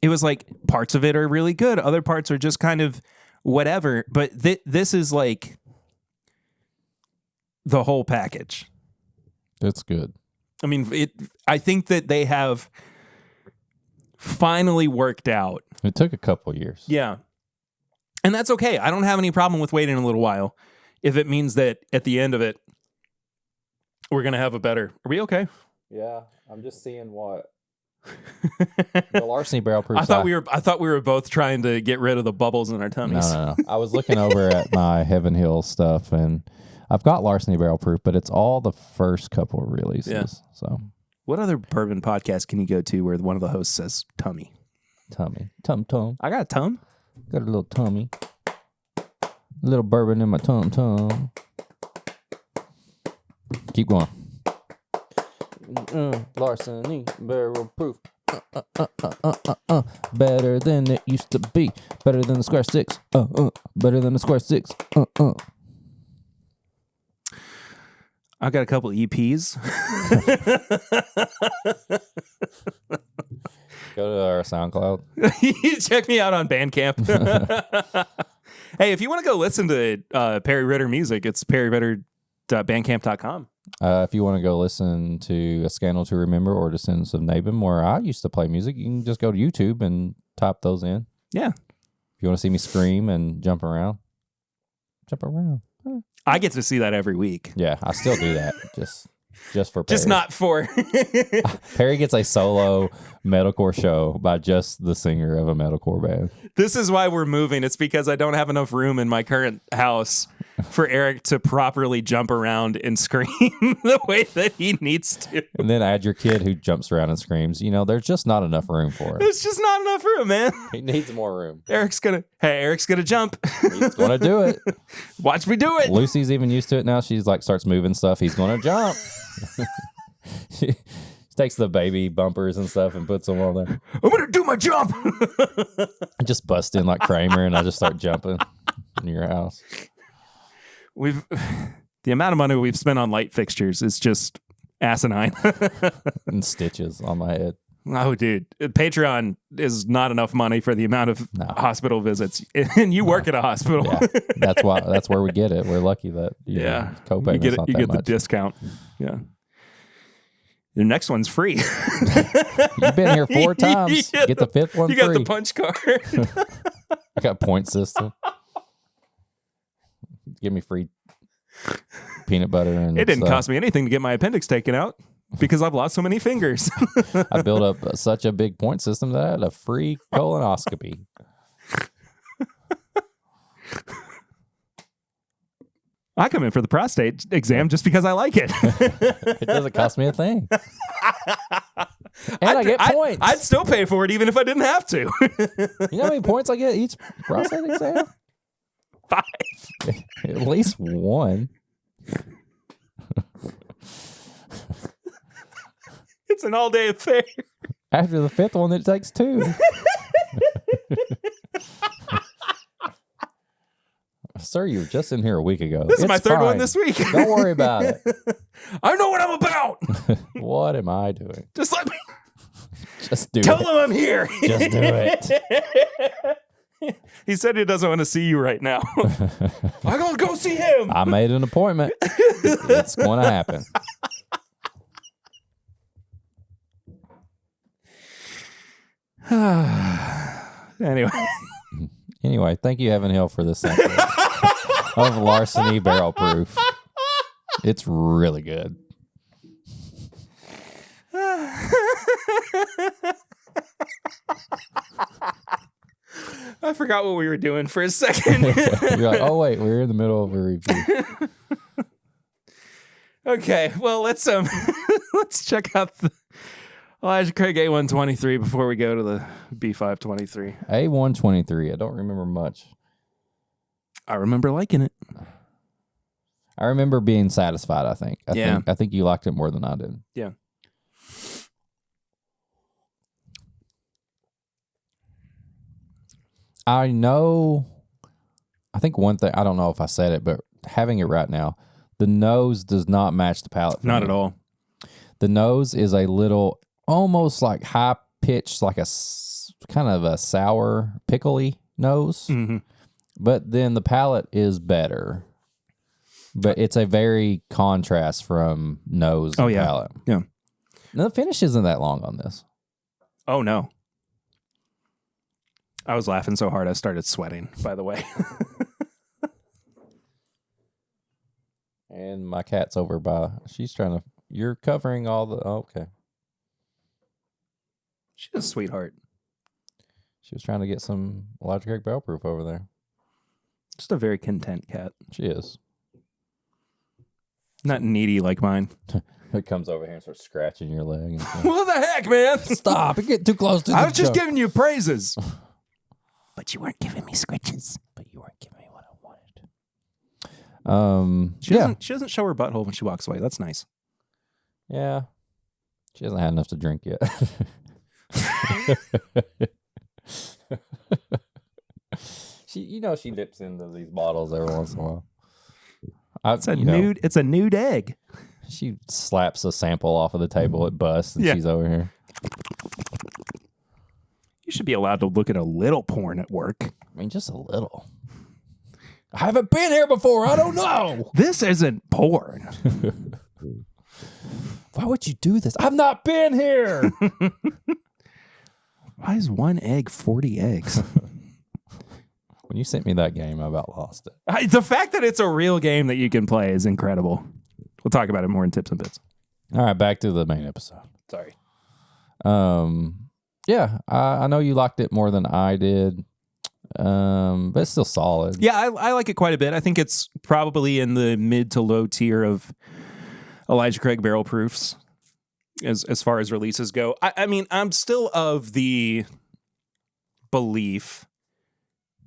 it was like parts of it are really good. Other parts are just kind of whatever. But this is like the whole package. It's good. I mean, I think that they have finally worked out. It took a couple years. Yeah. And that's okay. I don't have any problem with waiting a little while if it means that at the end of it, we're going to have a better. Are we okay? Yeah. I'm just seeing what. The Larceny Barrel Proof. I thought we were both trying to get rid of the bubbles in our tummies. No. I was looking over at my Heaven Hill stuff, and I've got Larceny Barrel Proof, but it's all the first couple of releases. Yeah. So, what other bourbon podcast can you go to where one of the hosts says tummy? Tum. I got a tum. Got a little tummy. A little bourbon in my tum. Keep going. Larceny Barrel Proof. Better than it used to be. Better than the Square 6. Better than the Square 6. I got a couple EPs. Go to our SoundCloud. Check me out on Bandcamp. Hey, if you want to go listen to Perry Ritter music, it's perryritter.bandcamp.com. If you want to go listen to A Scandal to Remember or Descendants of Nabin, where I used to play music, you can just go to YouTube and type those in. Yeah. If you want to see me scream and jump around. I get to see that every week. Yeah, I still do that. Just for Perry. Just not for... Perry gets a solo metalcore show by just the singer of a metalcore band. This is why we're moving. It's because I don't have enough room in my current house for Eric to properly jump around and scream the way that he needs to. And then add your kid who jumps around and screams. There's just not enough room for it. There's just not enough room, man. He needs more room. Eric's gonna jump. He's gonna do it. Watch me do it. Lucy's even used to it now. She's like starts moving stuff. He's gonna jump. She takes the baby bumpers and stuff and puts them on there. I'm gonna do my jump. I just bust in like Kramer and I just start jumping in your house. The amount of money we've spent on light fixtures is just asinine. And stitches on my head. Oh, dude, Patreon is not enough money for the amount of hospital visits, and you work at a hospital. Yeah, that's where we get it. We're lucky that copay you get the discount. Yeah, the next one's free. You've been here 4 times. Get the 5th one. You got the punch card. I got point system. Give me free peanut butter and it didn't cost me anything to get my appendix taken out. Because I've lost so many fingers. I built up such a big point system that I had a free colonoscopy. I come in for the prostate exam just because I like it. It doesn't cost me a thing. And I get points. I'd still pay for it even if I didn't have to. You know how many points I get each prostate exam? 5. At least 1. It's an all-day affair. After the 5th one, it takes 2. Sir, you were just in here a week ago. This is my third one this week. Don't worry about it. I know what I'm about. What am I doing? Just let me. Just do Tell it. him I'm here. Just do it. He said he doesn't want to see you right now. I'm going to go see him. I made an appointment. It's going to happen. Anyway, thank you, Heaven Hill, for this sample of Larceny Barrel Proof. It's really good. I forgot what we were doing for a second. You're like, oh wait, we're in the middle of a review. Okay, well let's check out the Elijah Craig A123 before we go to the B523. A123. I don't remember much. I remember liking it. I remember being satisfied. I think you liked it more than I did. Yeah. I think one thing, I don't know if I said it, but having it right now, the nose does not match the palate. Not at all. The nose is a little, almost like high pitched, like a kind of a sour, pickly nose. Mm-hmm. But then the palate is better. But it's a very contrast from nose and palate. Yeah. Now, the finish isn't that long on this. Oh, no. I was laughing so hard I started sweating, by the way. And my cat's over by, she's trying to, you're covering all the, okay. She's a sweetheart. She was trying to get some Elijah Craig Barrel Proof over there. Just a very content cat. She is. Not needy like mine. It comes over here and starts scratching your leg. And stuff. What the heck, man? Stop. You're getting too close to the I was just joke. giving you praises. But you weren't giving me scritches. But you weren't giving me what I wanted. She doesn't show her butthole when she walks away. That's nice. Yeah. She hasn't had enough to drink yet. She dips into these bottles every once in a while. It's a nude egg. She slaps a sample off of the table, it busts, and she's over here. You should be allowed to look at a little porn at work. I mean, just a little. I haven't been here before. I don't know. This isn't porn. Why would you do this? I've not been here. Why is one egg 40 eggs? When you sent me that game, I about lost it. The fact that it's a real game that you can play is incredible. We'll talk about it more in Tips and Bits. All right, back to the main episode. Sorry. Yeah, I know you liked it more than I did, but it's still solid. Yeah, I like it quite a bit. I think it's probably in the mid to low tier of Elijah Craig Barrel Proofs as far as releases go. I mean, I'm still of the belief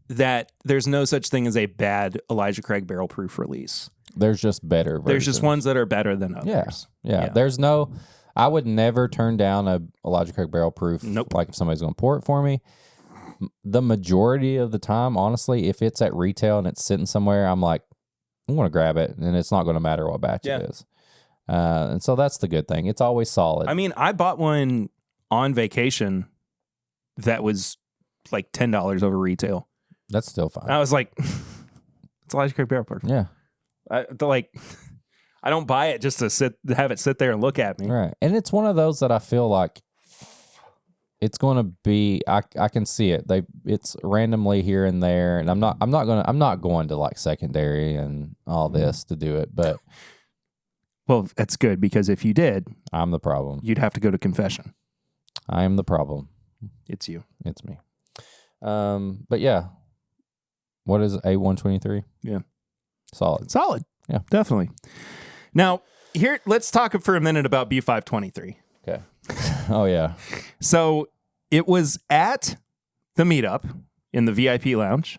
that there's no such thing as a bad Elijah Craig Barrel Proof release. There's just better versions. There's just ones that are better than others. Yeah. There's no... I would never turn down a Elijah Craig Barrel Proof. Nope. Like if somebody's going to pour it for me. The majority of the time, honestly, if it's at retail and it's sitting somewhere, I'm like, I'm going to grab it, and it's not going to matter what batch it is. And so that's the good thing. It's always solid. I mean, I bought one on vacation that was like $10 over retail. That's still fine. I was like, it's Elijah Craig Barrel Proof. Yeah. I don't buy it just to have it sit there and look at me. Right. And it's one of those that I feel like it's going to be, I can see it. It's randomly here and there, and I'm not going to like secondary and all this to do it, but well, that's good, because if you did, I'm the problem. You'd have to go to confession. I am the problem. It's you. It's me. But yeah. What is A123? Yeah. Solid. Yeah. Definitely. Now, here, let's talk for a minute about B523. Okay. Oh, yeah. So it was at the meetup in the VIP lounge.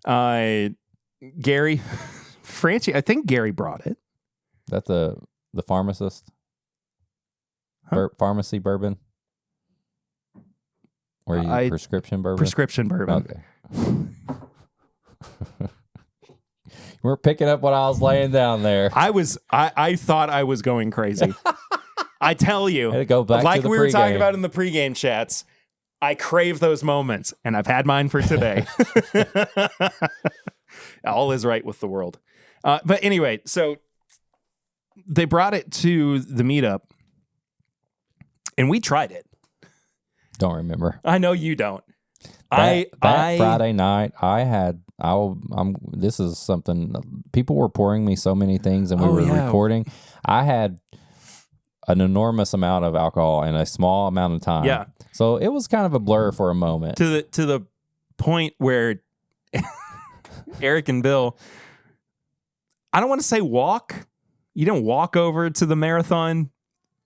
Gary, Francie, I think Gary brought it. That's the pharmacist? Huh? Pharmacy bourbon? Or you prescription bourbon? Prescription bourbon. Okay. We're picking up what I was laying down there. I thought I was going crazy. I tell you, Go back like to the we were talking pregame. about in the pregame chats, I crave those moments, and I've had mine for today. All is right with the world. But anyway, so they brought it to the meetup, and we tried it. Don't remember. I know you don't. That Friday night, this is something, people were pouring me so many things, and we were recording. I had an enormous amount of alcohol in a small amount of time. Yeah. So it was kind of a blur for a moment. To the point where Eric and Bill, I don't want to say walk. You didn't walk over to the marathon.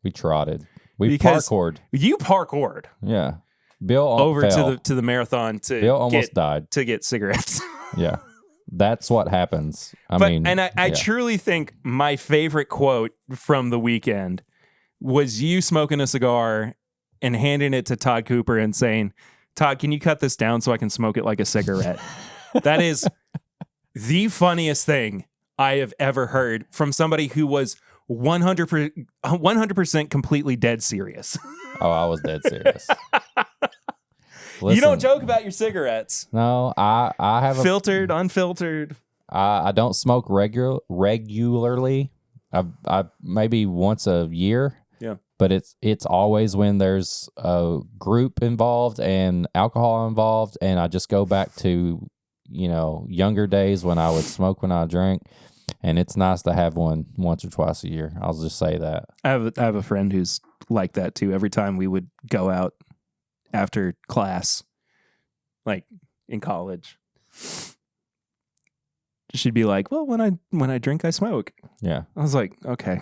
We trotted. We parkoured. You parkoured. Yeah. Bill over fell. to the marathon to Bill almost died to get cigarettes. Yeah. That's what happens. I truly think my favorite quote from the weekend was you smoking a cigar and handing it to Todd Cooper and saying, "Todd, can you cut this down so I can smoke it like a cigarette?" That is the funniest thing I have ever heard from somebody who was 100% completely dead serious. Oh, I was dead serious. Listen, you don't joke about your cigarettes. No, I have filtered, unfiltered. I don't smoke regularly. I maybe once a year. Yeah. But it's always when there's a group involved and alcohol involved, and I just go back to, younger days when I would smoke when I drank, and it's nice to have one once or twice a year. I'll just say that. I have a friend who's like that too. Every time we would go out after class, like in college, she'd be like, "Well, when I drink, I smoke." Yeah. I was like, "Okay."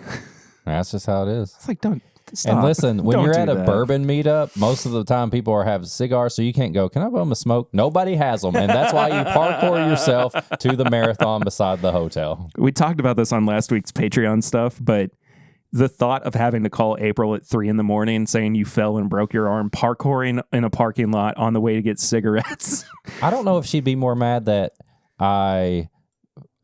That's just how it is. It's like, don't stop. And listen, when Don't you're do at a that. bourbon meetup, most of the time people are having cigars, so you can't go, "Can I have them a smoke?" Nobody has them, and that's why you parkour yourself to the marathon beside the hotel. We talked about this on last week's Patreon stuff, but the thought of having to call April at 3 a.m. saying you fell and broke your arm parkouring in a parking lot on the way to get cigarettes. I don't know if she'd be more mad that I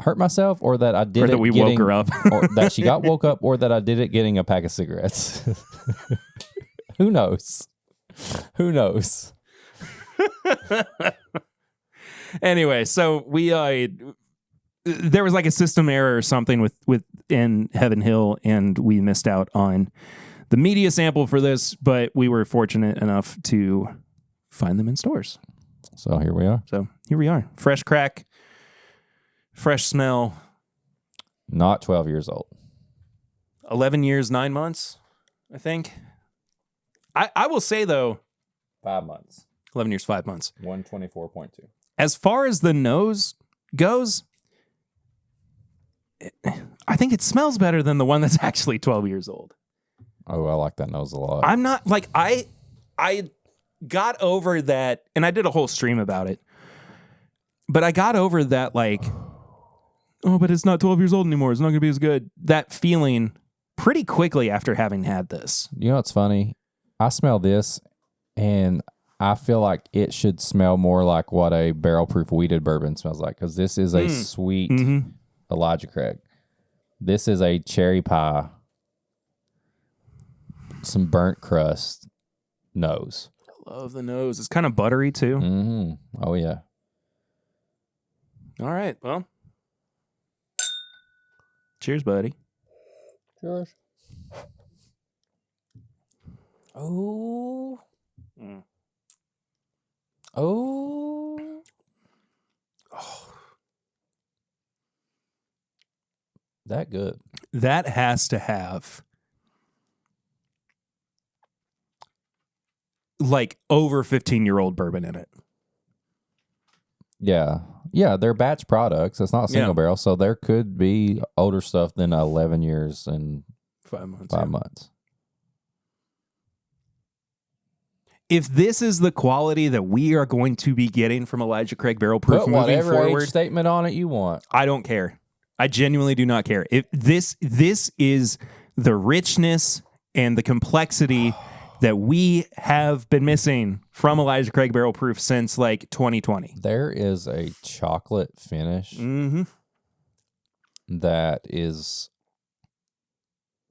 hurt myself or that I did or that we woke her up. or that she got woke up or that I did it getting a pack of cigarettes. Who knows? Who knows? Anyway, so we there was like a system error or something within Heaven Hill, and we missed out on the media sample for this, but we were fortunate enough to find them in stores. So here we are. So here we are. Fresh crack, fresh smell. Not 12 years old. 11 years, 9 months, I think. I will say, though, 5 months. 11 years, 5 months. 124.2. As far as the nose goes, I think it smells better than the one that's actually 12 years old. Oh, I like that nose a lot. I'm not, like, I got over that, and I did a whole stream about it, but I got over that, like, oh, but it's not 12 years old anymore. It's not going to be as good. That feeling pretty quickly after having had this. You know what's funny? I smell this, and I feel like it should smell more like what a barrel-proof wheated bourbon smells like, because this is a sweet Elijah Craig. This is a cherry pie, some burnt crust nose. I love the nose. It's kind of buttery, too. Mm-hmm. Oh, yeah. All right, well. Cheers, buddy. Cheers. Oh. Mm. Oh. That good. That has to have like over 15-year-old bourbon in it. Yeah. Yeah, they're batch products. It's not single barrel, so there could be older stuff than 11 years and 5 months. 5 months. if this is the quality that we are going to be getting from Elijah Craig Barrel Proof Put moving whatever forward, age statement on it you want. I don't care. I genuinely do not care. If this is the richness and the complexity that we have been missing from Elijah Craig Barrel Proof since like 2020. There is a chocolate finish that is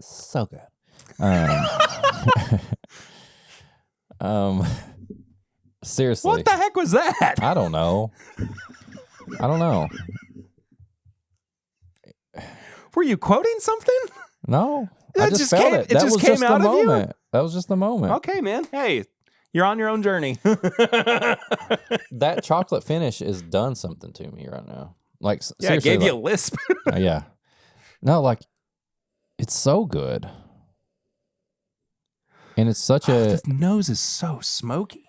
so good. Seriously. What the heck was that? I don't know. Were you quoting something? No. That I just just felt came- it. it That just was came just out the of you? moment. That was just the moment. Okay, man. Hey, you're on your own journey. That chocolate finish has done something to me right now. Like, Yeah, I seriously, gave you a like- lisp. yeah. No, like, it's so good. And it's such a... This nose is so smoky.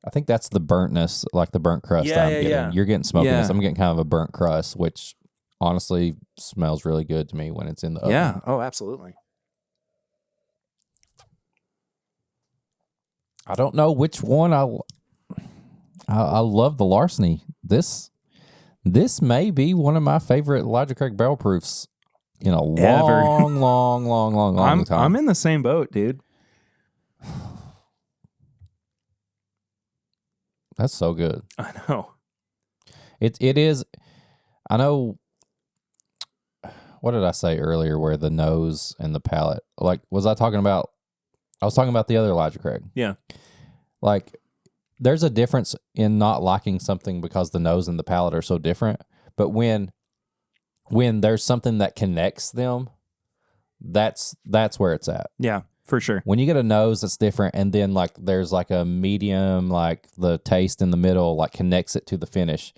I think that's the burntness, like the burnt crust Yeah, I'm yeah, getting. yeah. You're getting smokiness. Yeah. I'm getting kind of a burnt crust, which honestly smells really good to me when it's in the oven. Yeah. Oh, absolutely. I don't know which one I love the Larceny. This may be one of my favorite Elijah Craig Barrel Proofs in a Ever. long time. I'm in the same boat, dude. That's so good. I know. It is. I know. What did I say earlier? Where the nose and the palate, like, was I talking about? I was talking about the other Elijah Craig. Yeah. Like, there's a difference in not liking something because the nose and the palate are so different. But when there's something that connects them, that's where it's at. Yeah, for sure. When you get a nose that's different, and then like there's like a medium, like the taste in the middle, like connects it to the finish.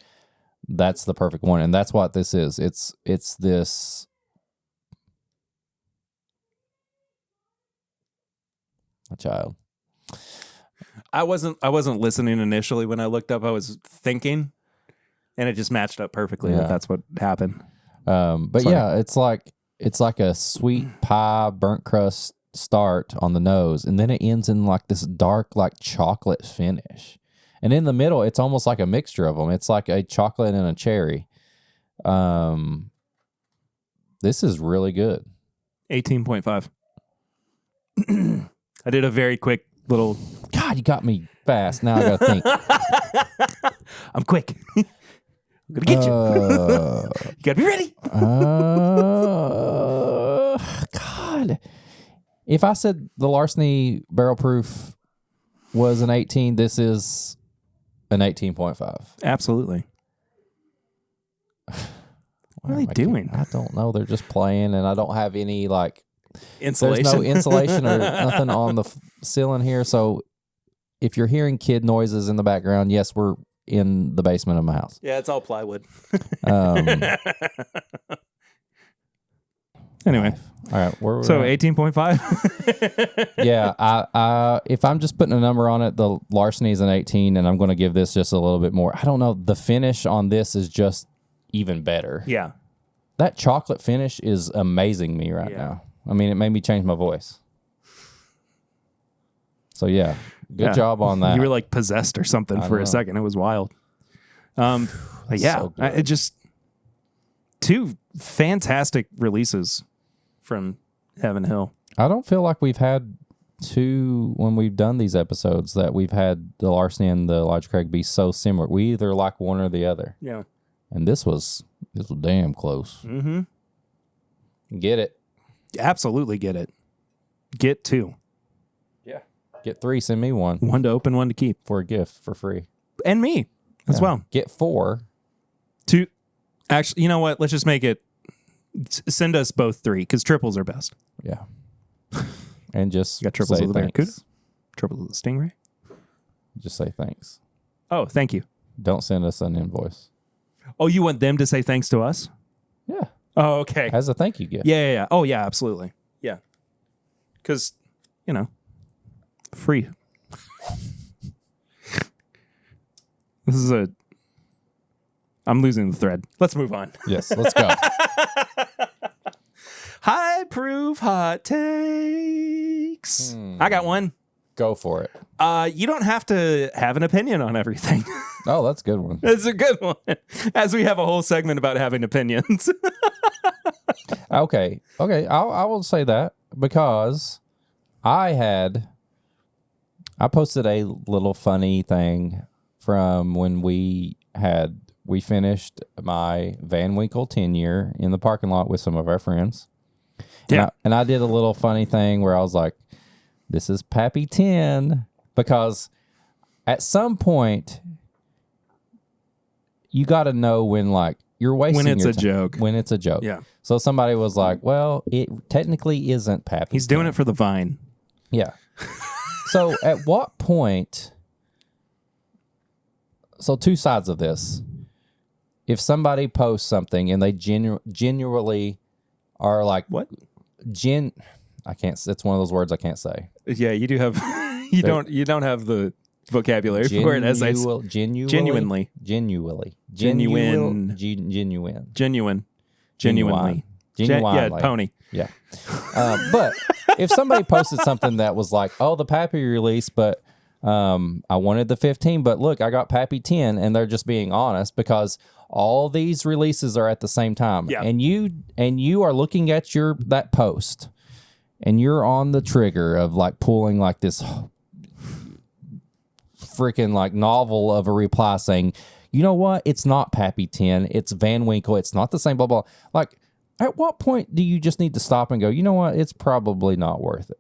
That's the perfect one, and that's what this is. It's this. A child. I wasn't listening initially when I looked up. I was thinking, and it just matched up perfectly. Yeah. That's what happened. But Sorry. yeah, it's like a sweet pie burnt crust start on the nose, and then it ends in like this dark, like chocolate finish. And in the middle, it's almost like a mixture of them. It's like a chocolate and a cherry. This is really good. 18.5. I did a very quick little. God, you got me fast. Now I gotta think. I'm quick. I'm gonna get you. You gotta be ready. God, if I said the Larceny Barrel Proof was an 18, this is an 18.5. Absolutely. What are they doing? I don't know. They're just playing, and I don't have any like Insulation. There's no insulation or nothing on the ceiling here. So if you're hearing kid noises in the background, yes, we're in the basement of my house. Yeah, it's all plywood. Anyway, all right. So 18.5. Yeah, I if I'm just putting a number on it, the Larceny's an 18, and I'm going to give this just a little bit more. I don't know. The finish on this is just even better. Yeah. That chocolate finish is amazing me right now. I mean, it made me change my voice. So yeah, good job on that. You were like possessed or something for a second. It was wild. But yeah, so good. it just two fantastic releases from Heaven Hill. I don't feel like we've had two, when we've done these episodes, that we've had the Larceny and the Elijah Craig be so similar. We either like one or the other. Yeah. And this was damn close. Mm-hmm. Get it. Absolutely get it. Get two. Yeah. Get 3, send me one. One to open, one to keep. For a gift for free. And me as well. Get 4. Two. Actually, you know what? Let's just make it. Send us both 3 because triples are best. Yeah. And just You got triples say of the thanks. Barracuda? Triples of the Stingray? Just say thanks. Oh, thank you. Don't send us an invoice. Oh, you want them to say thanks to us? Yeah. Oh, okay. As a thank you gift. Yeah. Oh, yeah, absolutely. Yeah. Because, free. This is I'm losing the thread. Let's move on. Yes, let's go. High proof hot takes. I got one. Go for it. You don't have to have an opinion on everything. Oh, that's a good one. That's a good one. As we have a whole segment about having opinions. Okay. I will say that because I posted a little funny thing from when we finished my Van Winkle 10-year in the parking lot with some of our friends. Yeah. And I did a little funny thing where I was like, this is Pappy 10, because at some point you got to know when like you're wasting when it's your a time. joke. When it's a joke. Yeah. So somebody was like, well, it technically isn't Pappy. He's doing it for the vine. Yeah. So at what point, so two sides of this. If somebody posts something and they genuinely are like, what? I can't, it's one of those words I can't say. Yeah, you do have, you don't have the vocabulary for it as I genuinely. Yeah, pony. Yeah. But if somebody posted something that was like, oh, the Pappy release, but I wanted the 15, but look, I got Pappy 10, and they're just being honest because all these releases are at the same time. Yeah. And you are looking at that post and you're on the trigger of like pulling like this freaking like novel of a reply saying, you know what? It's not Pappy 10. It's Van Winkle. It's not the same, blah, blah. Like, at what point do you just need to stop and go, you know what? It's probably not worth it.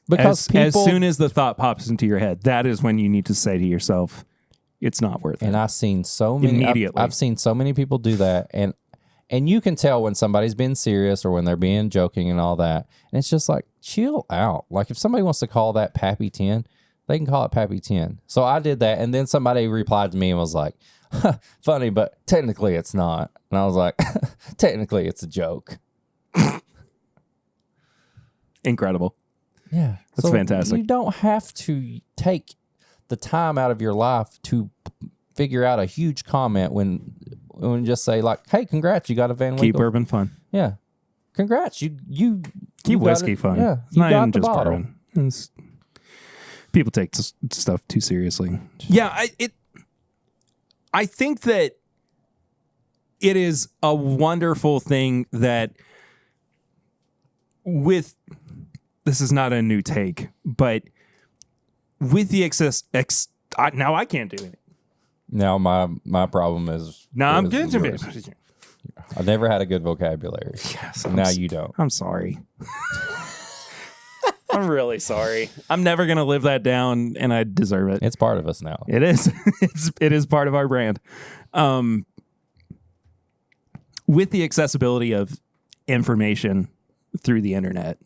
Because as soon as the thought pops into your head, that is when you need to say to yourself, it's not worth it. And I've seen so many, immediately. I've seen so many people do that. And you can tell when somebody's being serious or when they're being joking and all that. And it's just like, chill out. Like if somebody wants to call that Pappy 10, they can call it Pappy 10. So I did that. And then somebody replied to me and was like, funny, but technically it's not. And I was like, technically it's a joke. Incredible. Yeah. That's fantastic. You don't have to take the time out of your life to figure out a huge comment when just say like, hey, congrats, you got a Van Winkle. Keep bourbon fun. Yeah. Congrats. You keep whiskey fun. Yeah. It's not even just bourbon. People take stuff too seriously. Yeah, I think that it is a wonderful thing that this is not a new take, but with the now I can't do it. Now my problem is I'm getting to it. I've never had a good vocabulary. Yes, now you don't. I'm sorry. I'm really sorry. I'm never going to live that down, and I deserve it. It's part of us now. It is. It is part of our brand. With the accessibility of information through the internet,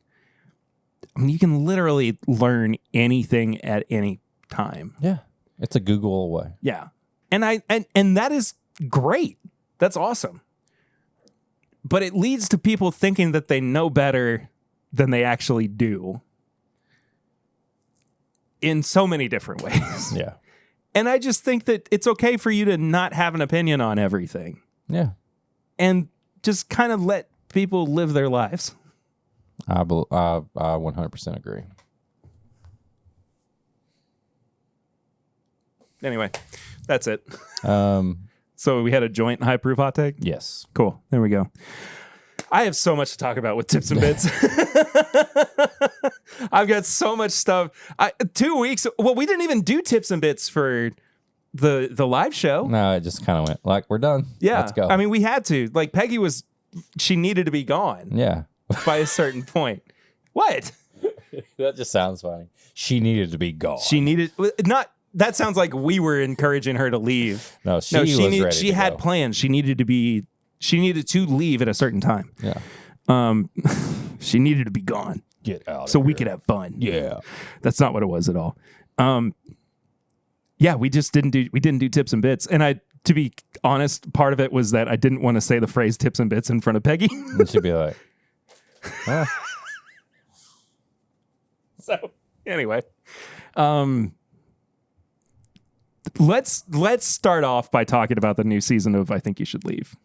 I mean, you can literally learn anything at any time. Yeah. It's a Google away. Yeah. And that is great. That's awesome. But it leads to people thinking that they know better than they actually do in so many different ways. Yeah. And I just think that it's okay for you to not have an opinion on everything. Yeah. And just kind of let people live their lives. I 100% agree. Anyway, that's it. So we had a joint high proof hot take? Yes. Cool. There we go. I have so much to talk about with tips and bits. I've got so much stuff. 2 weeks. Well, we didn't even do tips and bits for the live show. No, it just kind of went like, we're done. Yeah. Let's go. I mean, we had to. Like, Peggy she needed to be gone. Yeah. By a certain point. What? That just sounds funny. She needed to be gone. That sounds like we were encouraging her to leave. No, she was ready. She had plans. She needed to leave at a certain time. Yeah. She needed to be gone. Get out. So we could have fun. Yeah. That's not what it was at all. Yeah, we didn't do tips and bits. And to be honest, part of it was that I didn't want to say the phrase tips and bits in front of Peggy. And she'd be like, huh. So anyway, let's start off by talking about the new season of I Think You Should Leave.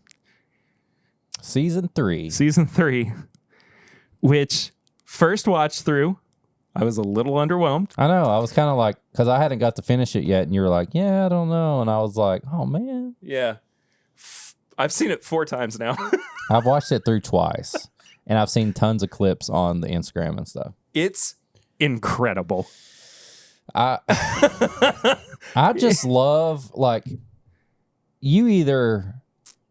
Season 3, which first watch through, I was a little underwhelmed. I know. I was kind of like, because I hadn't got to finish it yet, and you were like, yeah, I don't know. And I was like, oh, man. Yeah. I've seen it 4 times now. I've watched it through twice, and I've seen tons of clips on the Instagram and stuff. It's incredible. I just love, like, you either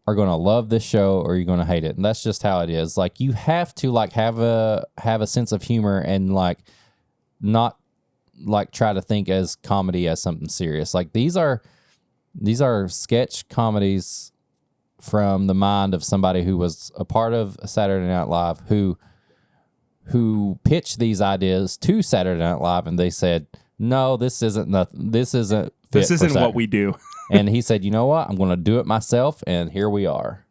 are going to love this show or you're going to hate it. And that's just how it is. Like, you have to, like, have a sense of humor and, like, not, like, try to think as comedy as something serious. Like, these are sketch comedies from the mind of somebody who was a part of Saturday Night Live, who pitched these ideas to Saturday Night Live, and they said, no, this isn't nothing. This isn't what we do. And he said, you know what? I'm going to do it myself. And here we are.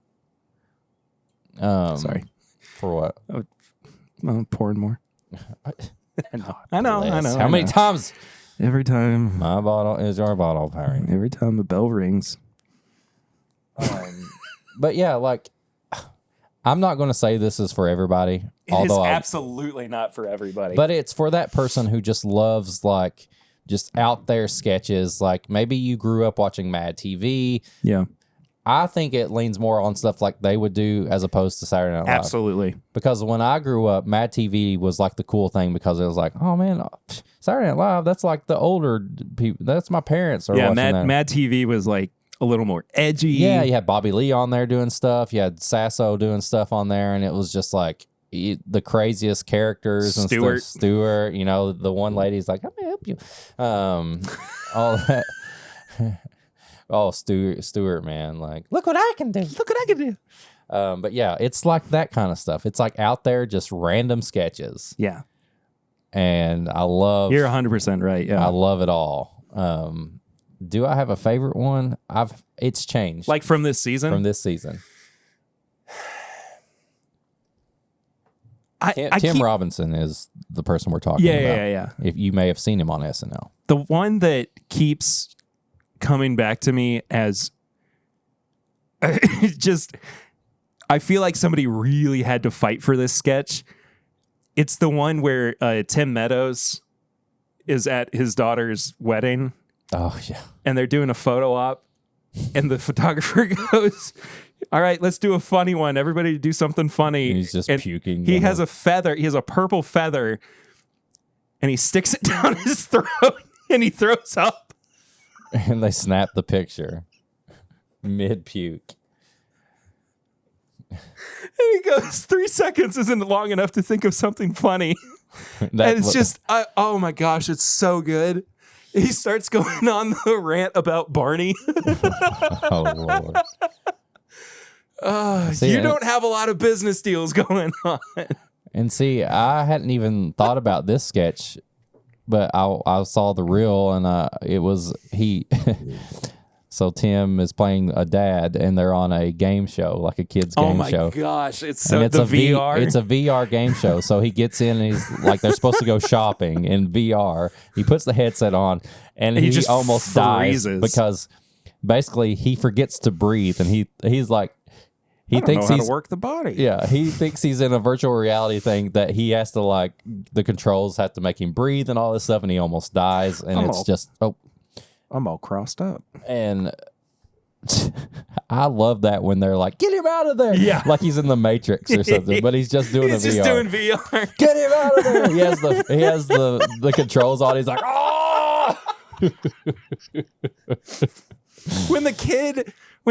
Sorry. For what? I'm pouring more. I know. How many times? Every time. My bottle is your bottle, Perry. Every time a bell rings. But yeah, like, I'm not going to say this is for everybody. It is absolutely not for everybody. But it's for that person who just loves, like, just out there sketches. Like, maybe you grew up watching Mad TV. Yeah. I think it leans more on stuff like they would do as opposed to Saturday Night Live. Absolutely. Because when I grew up, Mad TV was like the cool thing because it was like, oh man, Saturday Night Live, that's like the older people. That's my parents are watching that. Mad TV was like a little more edgy. Yeah, you had Bobby Lee on there doing stuff. You had Sasso doing stuff on there, and it was just like the craziest characters and stuff. Stewart, you know, the one lady's like, I'm gonna help you. All that. Oh, Stewart, man, like, look what I can do. Look what I can do. But yeah, it's like that kind of stuff. It's like out there, just random sketches. Yeah. And I love. You're 100% right. Yeah. I love it all. Do I have a favorite one? It's changed. Like from this season? From this season. Tim Robinson is the person we're talking about. Yeah. If you may have seen him on SNL. The one that keeps coming back to me as just, I feel like somebody really had to fight for this sketch. It's the one where Tim Meadows is at his daughter's wedding. Oh, yeah. And they're doing a photo op, and the photographer goes, all right, let's do a funny one. Everybody do something funny. And he's just puking. He has a feather. He has a purple feather, and he sticks it down his throat, and he throws up. And they snap the picture mid-puke. And he goes, 3 seconds isn't long enough to think of something funny. And it's just, oh my gosh, it's so good. He starts going on the rant about Barney. Oh, Lord. You don't have a lot of business deals going on. And see, I hadn't even thought about this sketch, but I saw the reel, and it was he. So Tim is playing a dad, and they're on a game show, like a kid's game show. Oh my gosh, it's the VR. It's a VR game show. So he gets in, and he's like, they're supposed to go shopping in VR. He puts the headset on, and he just almost dies because basically he forgets to breathe, and he's like, he thinks he's how to work the body. Yeah, he thinks he's in a virtual reality thing that he has to, like, the controls have to make him breathe and all this stuff, and he almost dies, and I'm all crossed up. And I love that when they're like, get him out of there. Yeah. Like he's in the Matrix or something, but he's just doing he's a VR. He's just doing VR. Get him out of there. He has the controls on. He's like, oh! When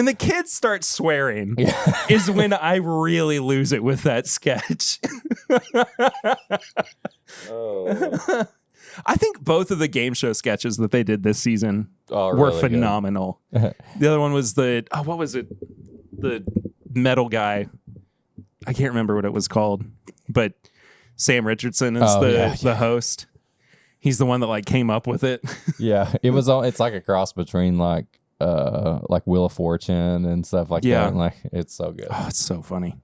the kid starts swearing is when I really lose it with that sketch. Oh. I think both of the game show sketches that they did this season were really phenomenal. The other one was what was it? The metal guy. I can't remember what it was called, but Sam Richardson is the host. He's the one that like came up with it. Yeah, it's like a cross between like Wheel of Fortune and stuff like that. And, like, it's so good. Oh, it's so funny.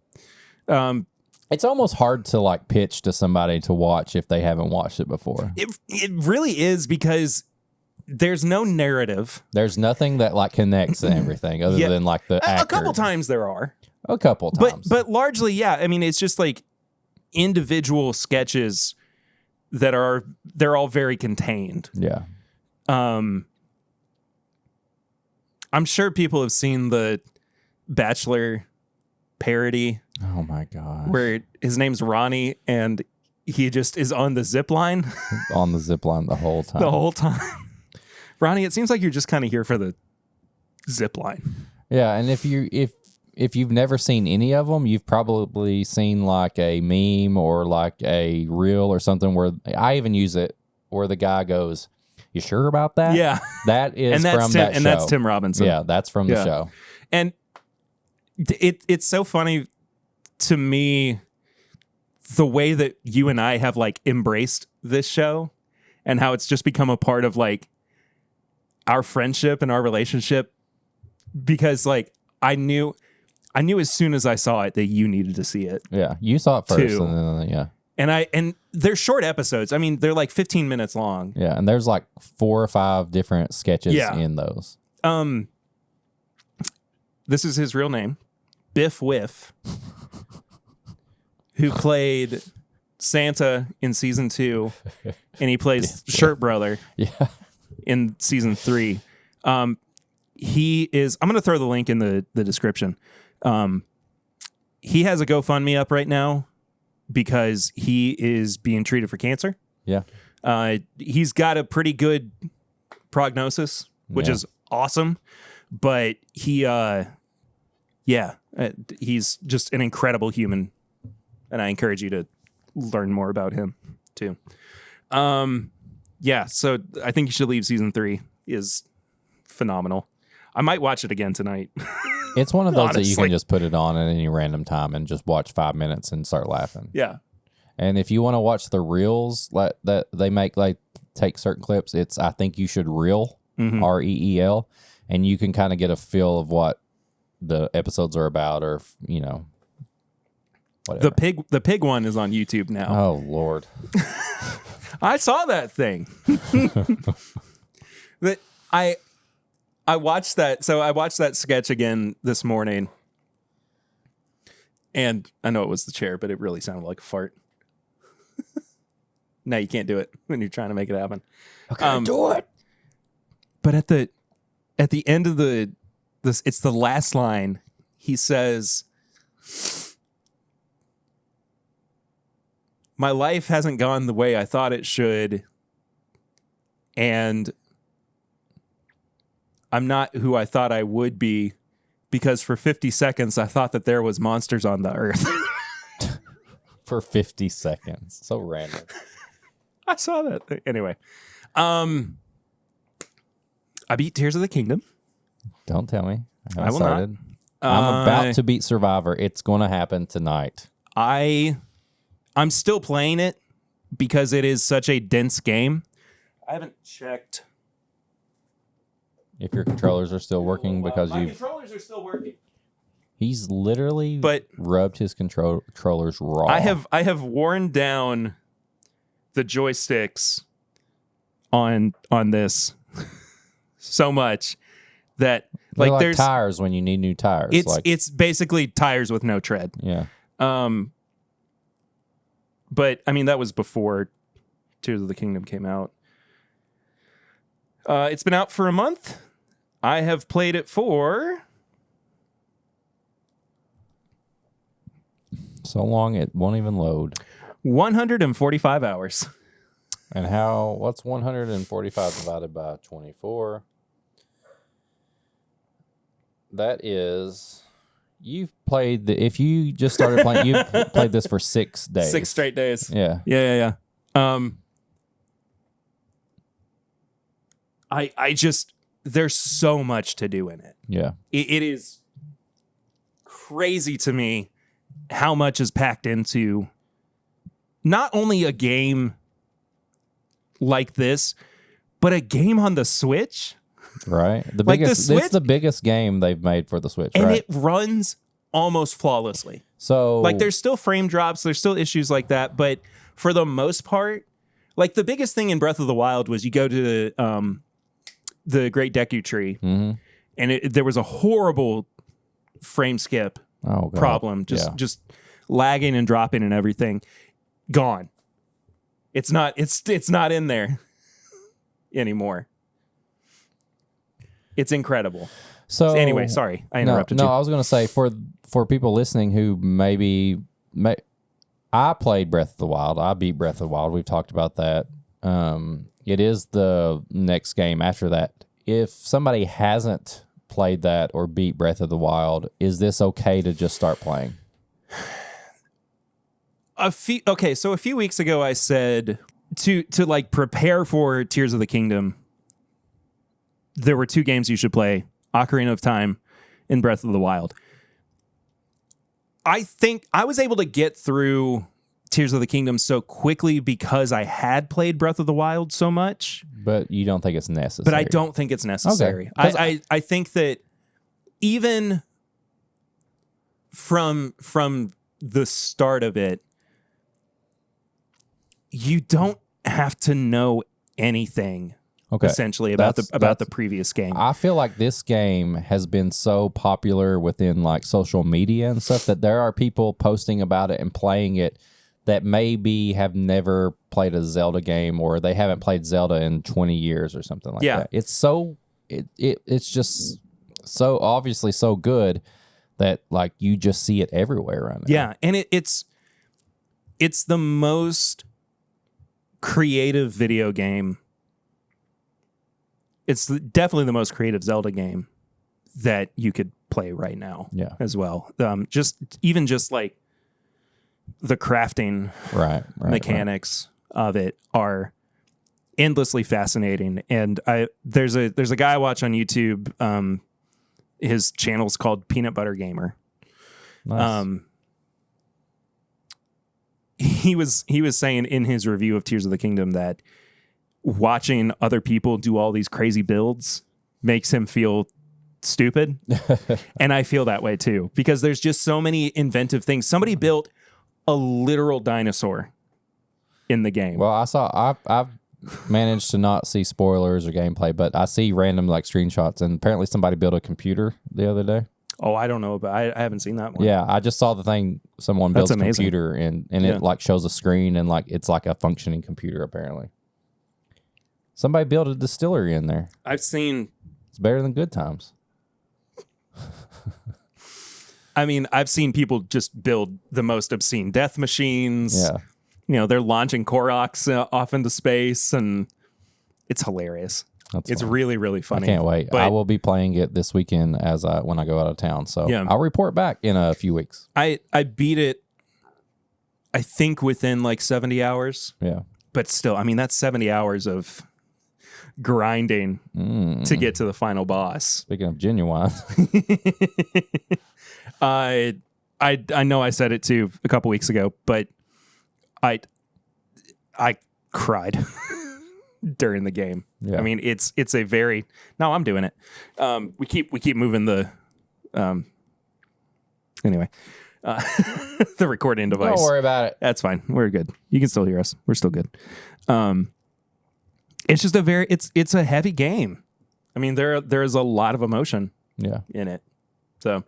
It's almost hard to like pitch to somebody to watch if they haven't watched it before. It really is because there's no narrative. There's nothing that like connects and everything other than like the actor. A couple times there are. A couple times. But largely, yeah. I mean, it's just like individual sketches they're all very contained. Yeah. I'm sure people have seen the Bachelor parody. Oh my god. Where his name's Ronnie and he just is on the zip line. On the zip line the whole time. The whole time. Ronnie, it seems like you're just kind of here for the zip line. Yeah, and if you've never seen any of them, you've probably seen like a meme or like a reel or something where I even use it where the guy goes, "You sure about that?" Yeah. That is and from that show. And that's Tim Robinson. Yeah, that's from the show. And it's so funny to me the way that you and I have like embraced this show and how it's just become a part of like our friendship and our relationship, because like I knew as soon as I saw it that you needed to see it. Yeah, you saw it first, too. and then, And they're short episodes. I mean, they're like 15 minutes long. Yeah, and there's like 4 or 5 different sketches in those. This is his real name, Biff Whiff, who played Santa in season 2, and he plays Shirt Brother in season 3. He is, I'm going to throw the link in the description. He has a GoFundMe up right now because he is being treated for cancer. Yeah. He's got a pretty good prognosis, which is awesome, but he's just an incredible human, and I encourage you to learn more about him too. So I think you should leave. Season 3 is phenomenal. I might watch it again tonight. It's one of those Honestly. that you can just put it on at any random time and just watch 5 minutes and start laughing. Yeah. And if you want to watch the reels that they make, like take certain clips, it's I Think You Should Reel, REEL, and you can kind of get a feel of what the episodes are about, or whatever. The pig one is on YouTube now. Oh Lord. I saw that thing. That I watched that. So I watched that sketch again this morning, and I know it was the chair, but it really sounded like a fart. No, you can't do it when you're trying to make it happen. Okay, do it. But at the end of this, it's the last line. He says, "My life hasn't gone the way I thought it should, and I'm not who I thought I would be, because for 50 seconds I thought that there was monsters on the earth." For 50 seconds. So random. I saw that thing. Anyway, I beat Tears of the Kingdom. Don't tell me. I will not. I'm about to beat Survivor. It's going to happen tonight. I'm still playing it because it is such a dense game. I haven't checked if your controllers are still working, because my controllers are still working. He's literally rubbed his controllers raw. I have worn down the joysticks on this so much that They're like there's tires when you need new tires. It's basically tires with no tread. Yeah. But I mean, that was before Tears of the Kingdom came out. It's been out for a month. I have played it for so long it won't even load. 145 hours. And what's 145 divided by 24? That is, you've played if you just started playing, you've played this for 6 days. 6 straight days. Yeah. Yeah. I just, there's so much to do in it. Yeah. It is crazy to me how much is packed into not only a game like this, but a game on the Switch. Right. Switch, it's the biggest game they've made for the Switch, and right? it runs almost flawlessly. So there's still frame drops, there's still issues like that, but for the most part, the biggest thing in Breath of the Wild was you go to the Great Deku Tree, and there was a horrible frame skip problem, just lagging and dropping and everything. Gone. It's not in there anymore. It's incredible. So anyway, sorry, I interrupted you. No, I was going to say for people listening who I played Breath of the Wild. I beat Breath of the Wild. We've talked about that. It is the next game after that. If somebody hasn't played that or beat Breath of the Wild, is this okay to just start playing? So a few weeks ago I said to like prepare for Tears of the Kingdom, there were 2 games you should play, Ocarina of Time and Breath of the Wild. I think I was able to get through Tears of the Kingdom so quickly because I had played Breath of the Wild so much. But you don't think it's necessary. But I don't think it's necessary. Okay. I think that even from the start of it, you don't have to know anything essentially about the previous game. I feel like this game has been so popular within like social media and stuff that there are people posting about it and playing it that maybe have never played a Zelda game or they haven't played Zelda in 20 years or something like that. It's just so obviously so good that like you just see it everywhere right now. Yeah, and it's the most creative video game. It's definitely the most creative Zelda game that you could play right now. Yeah, as well. Just like the crafting mechanics of it are endlessly fascinating. And there's a guy I watch on YouTube. His channel's called Peanut Butter Gamer. Nice. He was saying in his review of Tears of the Kingdom that watching other people do all these crazy builds makes him feel stupid. And I feel that way too, because there's just so many inventive things. Somebody built a literal dinosaur in the game. Well, I've managed to not see spoilers or gameplay, but I see random like screenshots, and apparently somebody built a computer the other day. Oh, I don't know, but I haven't seen that one. Yeah, I just saw the thing. Someone built a computer and it like shows a screen and like it's like a functioning computer apparently. Somebody built a distillery in there. It's better than Good Times. I mean, I've seen people just build the most obscene death machines. Yeah. You know, they're launching Koroks off into space, and it's hilarious. It's fun. Really, really funny. I can't wait. But I will be playing it this weekend when I go out of town. So yeah. I'll report back in a few weeks. I beat it, I think, within like 70 hours. Yeah. But still, I mean, that's 70 hours of grinding to get to the final boss. Speaking of genuine. I know I said it too a couple weeks ago, but I cried during the game. Yeah. I mean, it's a very I'm doing it. We keep moving the anyway. The recording device. Don't worry about it. That's fine. We're good. You can still hear us. We're still good. It's just it's a heavy game. I mean, there's a lot of emotion in it. So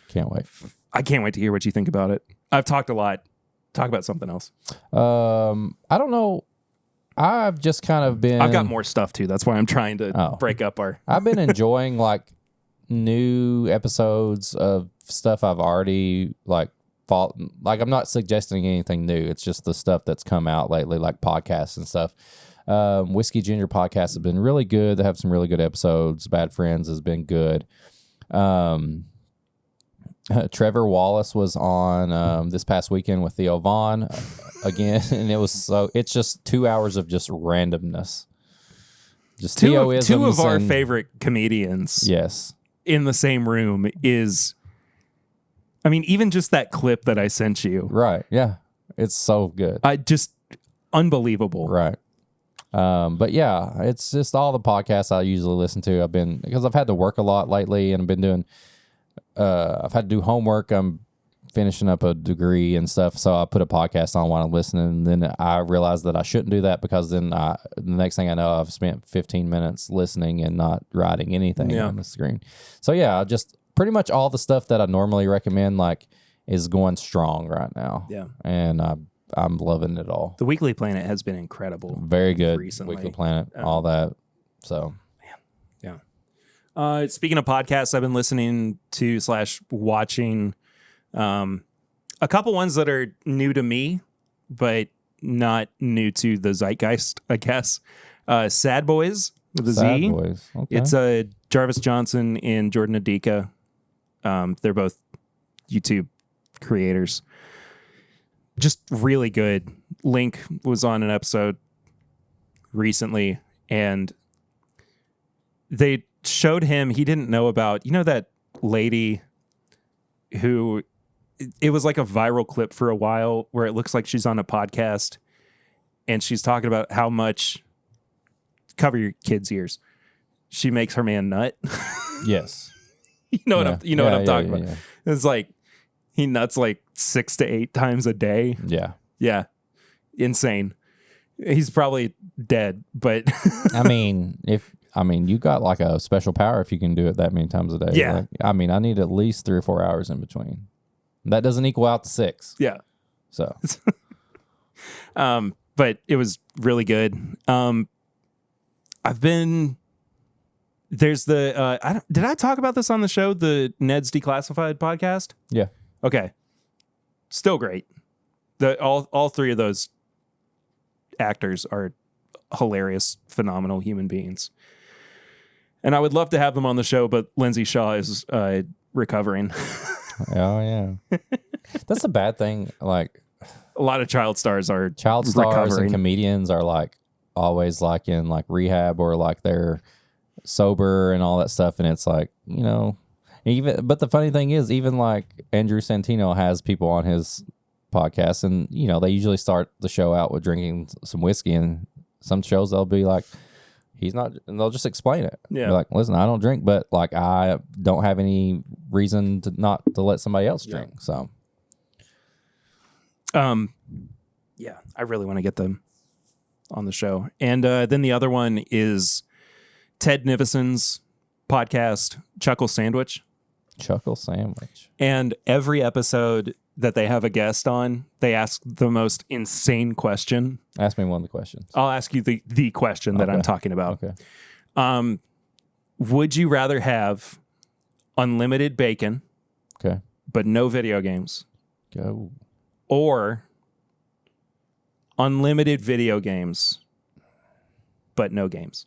can't wait. I can't wait to hear what you think about it. I've talked a lot. Talk about something else. I don't know. I've just kind of been... I've got more stuff too. That's why I'm trying to break up our... I've been enjoying like new episodes of stuff I've already like I'm not suggesting anything new. It's just the stuff that's come out lately, like podcasts and stuff. Whiskey Ginger podcast has been really good. They have some really good episodes. Bad Friends has been good. Trevor Wallace was on this past weekend with Theo Vaughn again, and it's just 2 hours of just randomness. Just two of our favorite comedians. Yes. In the same room is, I mean, even just that clip that I sent you. Right. Yeah. It's so good. Just unbelievable. Right. But yeah, it's just all the podcasts I usually listen to. Because I've had to work a lot lately, and I've been doing, I've had to do homework. I'm finishing up a degree and stuff. So I put a podcast on while I'm listening. And then I realized that I shouldn't do that, because then the next thing I know, I've spent 15 minutes listening and not writing anything on the screen. So yeah, just pretty much all the stuff that I normally recommend, like, is going strong right now. Yeah. And I'm loving it all. The Weekly Planet has been incredible. Very good. Recently. Weekly Planet, all that. So, yeah. Speaking of podcasts, I've been listening to / watching a couple ones that are new to me, but not new to the zeitgeist, I guess. Sad Boys with a Sad Z. Boys. Okay. It's Jarvis Johnson and Jordan Adika. They're both YouTube creators. Just really good. Link was on an episode recently, and they showed him, he didn't know about, that lady who, it was like a viral clip for a while where it looks like she's on a podcast and she's talking about how much, cover your kids' ears, she makes her man nut. Yes. what I'm talking about. Yeah. It's like he nuts like 6 to 8 times a day. Yeah. Yeah. Insane. He's probably dead, but I mean, you got like a special power if you can do it that many times a day. Yeah. I need at least 3 or 4 hours in between. That doesn't equal out to 6. Yeah. So, but it was really good. There's the, did I talk about this on the show? The Ned's Declassified podcast? Yeah. Okay. Still great. All 3 of those actors are hilarious, phenomenal human beings. And I would love to have them on the show, but Lindsay Shaw is recovering. Oh, yeah. That's a bad thing. Like, a lot of child stars recovering. And comedians are like always like in like rehab or like they're sober and all that stuff. And it's like, but the funny thing is, even like Andrew Santino has people on his podcast, and they usually start the show out with drinking some whiskey, and some shows they'll be like, he's not, and they'll just explain it. Yeah. Be like, listen, I don't drink, but like I don't have any reason to not to let somebody else drink. So yeah, I really want to get them on the show. And then the other one is Ted Nivison's podcast, Chuckle Sandwich. Chuckle Sandwich. And every episode that they have a guest on, they ask the most insane question. Ask me one of the questions. I'll ask you the question that I'm talking about. Okay. Would you rather have unlimited bacon, but no video games? Go. Or unlimited video games, but no games?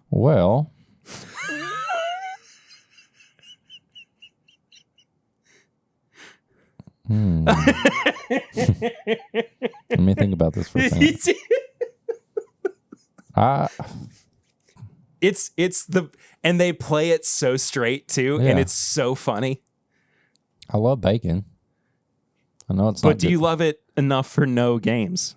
Well, let me think about this for a second. And they play it so straight too, and it's so funny. I love bacon. I know it's but not do you love it enough for no games?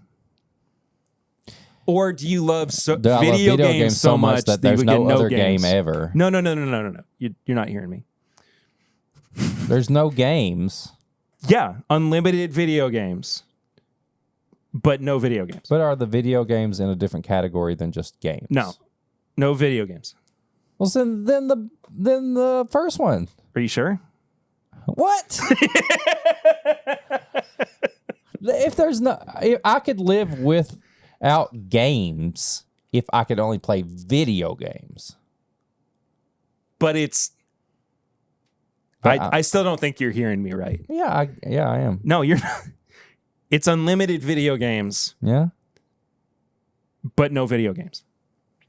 Or do you love video games so much that there's no other games? game ever? No. You're not hearing me. There's no games. Yeah, unlimited video games, but no video games. But are the video games in a different category than just games? No video games. Well, then the first one. Are you sure? What? If I could live without games if I could only play video games. But I still don't think you're hearing me right. Yeah, I am. No, you're not. It's unlimited video games. Yeah. But no video games.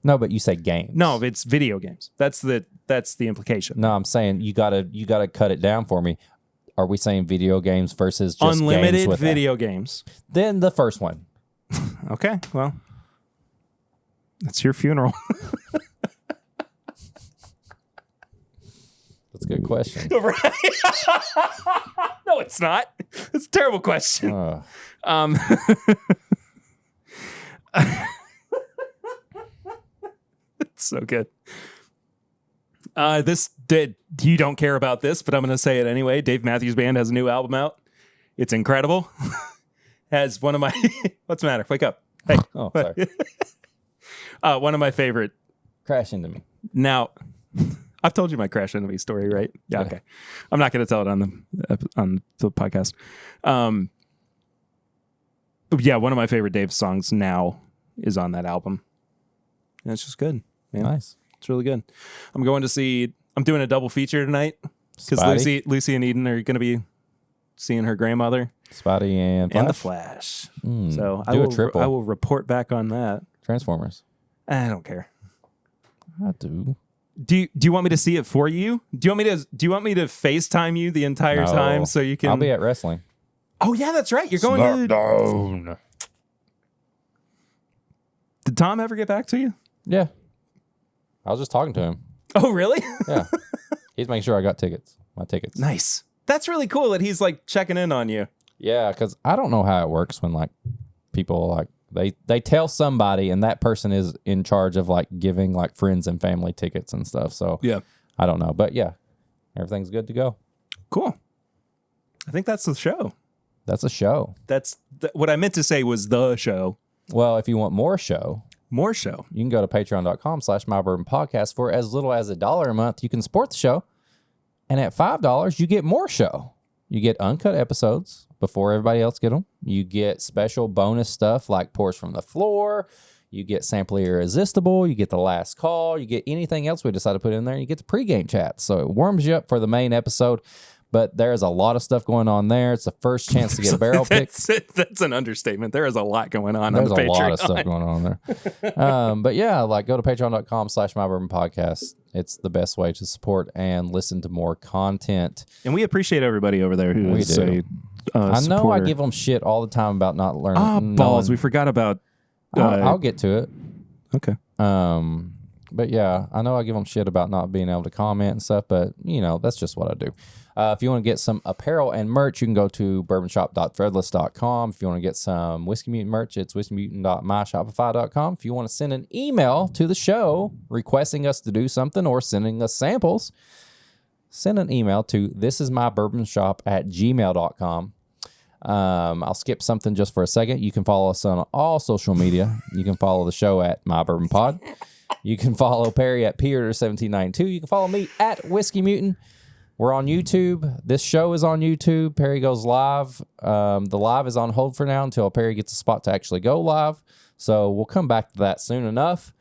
No, but you say games. No, it's video games. That's the implication. No, I'm saying you gotta cut it down for me. Are we saying video games versus just unlimited games with video games? Then the first one. Okay, well, that's your funeral. That's a good question. Right? No, it's not. It's a terrible question. It's so good. You don't care about this, but I'm going to say it anyway. Dave Matthews Band has a new album out. It's incredible. Has one of my what's the matter? Wake up. Hey. Oh, sorry. One of my favorite. Crash into me. Now, I've told you my Crash Enemy story, right? Yeah. Okay. I'm not going to tell it on the podcast. Yeah, one of my favorite Dave songs now is on that album. And it's just good. Man. Nice. It's really good. I'm doing a double feature tonight because Lucy and Eden are going to be seeing her grandmother. Spotty and the Flash. So do a triple. I will report back on that. Transformers. I don't care. I do. Do you want me to see it for you? Do you want me to FaceTime you the entire time so you can? I'll be at wrestling. Oh yeah, that's right. You're going to. Did Tom ever get back to you? Yeah. I was just talking to him. Oh really? Yeah. He's making sure I got my tickets. Nice. That's really cool that he's like checking in on you. Yeah, because I don't know how it works when like people like they tell somebody and that person is in charge of like giving like friends and family tickets and stuff. So yeah, I don't know, but yeah, everything's good to go. Cool. I think that's the show. That's a show. What I meant to say was the show. Well, if you want more show, you can go to patreon.com/mybourbonpodcast for as little as $1 a month. You can support the show. And at $5, you get more show. You get uncut episodes before everybody else get them. You get special bonus stuff like Pours from the Floor. You get Sample Irresistible. You get The Last Call. You get anything else we decide to put in there. You get the pregame chat. So it warms you up for the main episode. But there's a lot of stuff going on there. It's the first chance to get barrel picked. That's an understatement. There is a lot going on. There's on the a lot of stuff going on there. But yeah, like go to patreon.com/mybourbonpodcast. It's the best way to support and listen to more content. And we appreciate everybody over there who is a I know supporter. I give them shit all the time about not learning. Balls. We forgot about... I'll get to it. Okay. But yeah, I know I give them shit about not being able to comment and stuff, but you know, that's just what I do. If you want to get some apparel and merch, you can go to bourbonshop.threadless.com. If you want to get some Whiskey Mutant merch, it's whiskeymutant.myshopify.com. If you want to send an email to the show requesting us to do something or sending us samples, send an email to thisismybourbonshop@gmail.com. I'll skip something just for a second. You can follow us on all social media. You can follow the show at MyBourbonPod. You can follow Perry at Peter1792. You can follow me at Whiskey Mutant. We're on YouTube. This show is on YouTube. Perry goes live. The live is on hold for now until Perry gets a spot to actually go live. So we'll come back to that soon enough.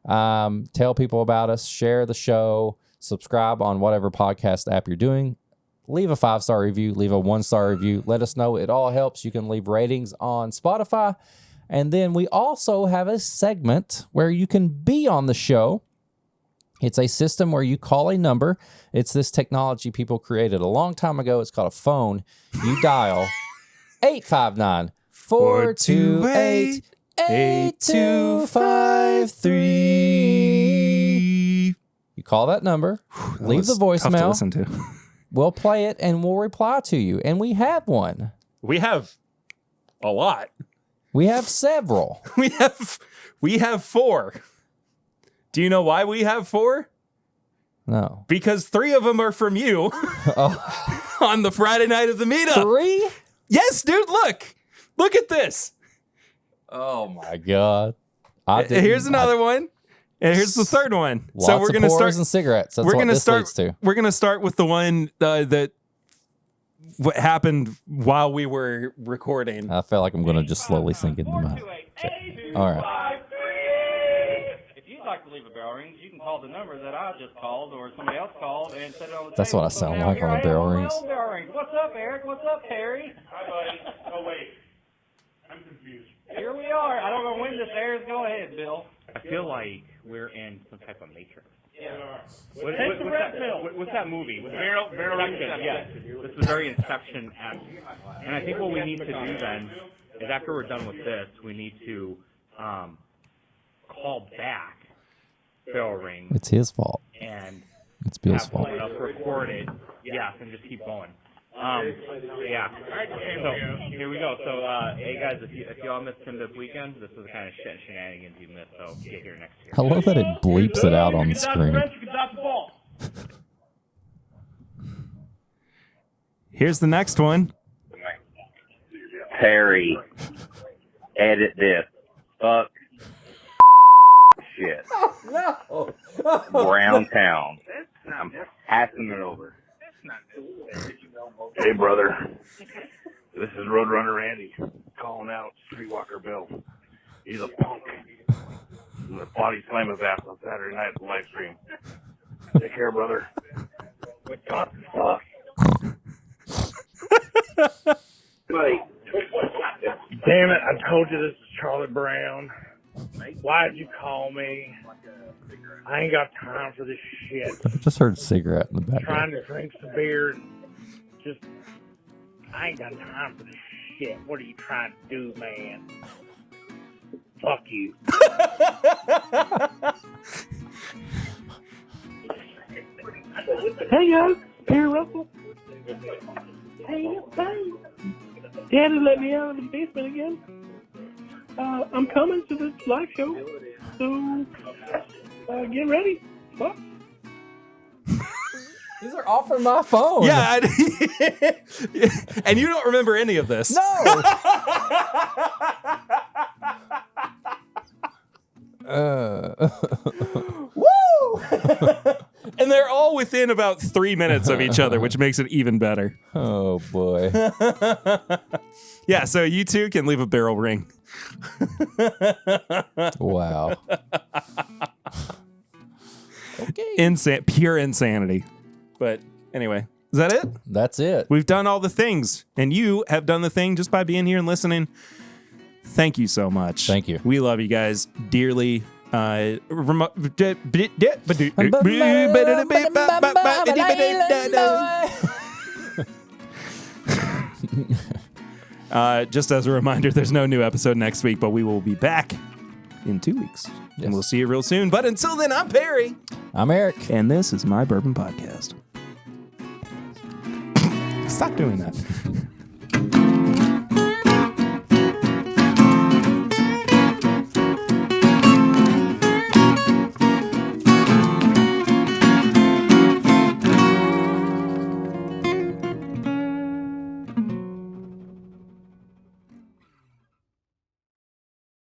Tell people about us. Share the show. Subscribe on whatever podcast app you're doing. Leave a 5-star review. Leave a 1-star review. Let us know. It all helps. You can leave ratings on Spotify. And then we also have a segment where you can be on the show. It's a system where you call a number. It's this technology people created a long time ago. It's called a phone. You dial 859-428-8253. You call that number, leave the voicemail. Tough to listen to. We'll play it and we'll reply to you. And we have one. We have a lot. We have several. We have 4. Do you know why we have 4? No. Because 3 of them are from you on the Friday night of the meetup. 3? Yes, dude, look at this. Oh my God. Here's another one. And here's the third one. So we're going to start and cigarettes. That's what this leads to. We're going to start with the one that what happened while we were recording. I feel like I'm going to just slowly sink into my... All right. If you'd like to leave a bell ring, you can call the number that I just called or somebody else called and set it on the That's table. what I sound like on the bell rings. What's up, Eric? What's up, Terry? Hi, buddy. Oh, wait. I'm confused. Here we are. I don't know when this airs. Go ahead, Bill. I feel like we're in some type of matrix. Yeah. What's that movie? Barrel Inception. Yeah. This is very Inception-esque. And I think what we need to do then is after we're done with this, we need to call back bell rings. It's his fault. And it's Bill's have fault. someone else record it. Yes, and just keep going. Yeah. So here we go. So hey guys, if y'all missed TIMBP weekend, this is the kind of shit and shenanigans you missed. So get here next year. I love that it bleeps it out on the screen. Here's the next one. Perry, edit this. Fuck. Shit. No. Brown Town. I'm passing it over. Hey, brother. This is Roadrunner Randy calling out Streetwalker Bill. He's a punk. I'm going to body slam his ass on Saturday night at the live stream. Take care, brother. God, fuck. Damn it, I told you this is Charlie Brown. Why'd you call me? I ain't got time for this shit. I just heard a cigarette in the background. Trying to drink some beer. Just, I ain't got time for this shit. What are you trying to do, man? Fuck you. Hey, guys. Here, Russell. Hey, Daddy let me out of the basement again. I'm coming to this live show. So, get ready. Fuck. These are all from my phone. Yeah. And you don't remember any of this. No. Woo! And they're all within about 3 minutes of each other, which makes it even better. Oh, boy. Yeah, so you two can leave a barrel ring. Wow. Okay. Pure insanity. But anyway, is that it? That's it. We've done all the things, and you have done the thing just by being here and listening. Thank you so much. Thank you. We love you guys dearly. Just as a reminder, there's no new episode next week, but we will be back in 2 weeks. Yes. And we'll see you real soon. But until then, I'm Perry. I'm Eric. And this is my Bourbon Podcast. Stop doing that.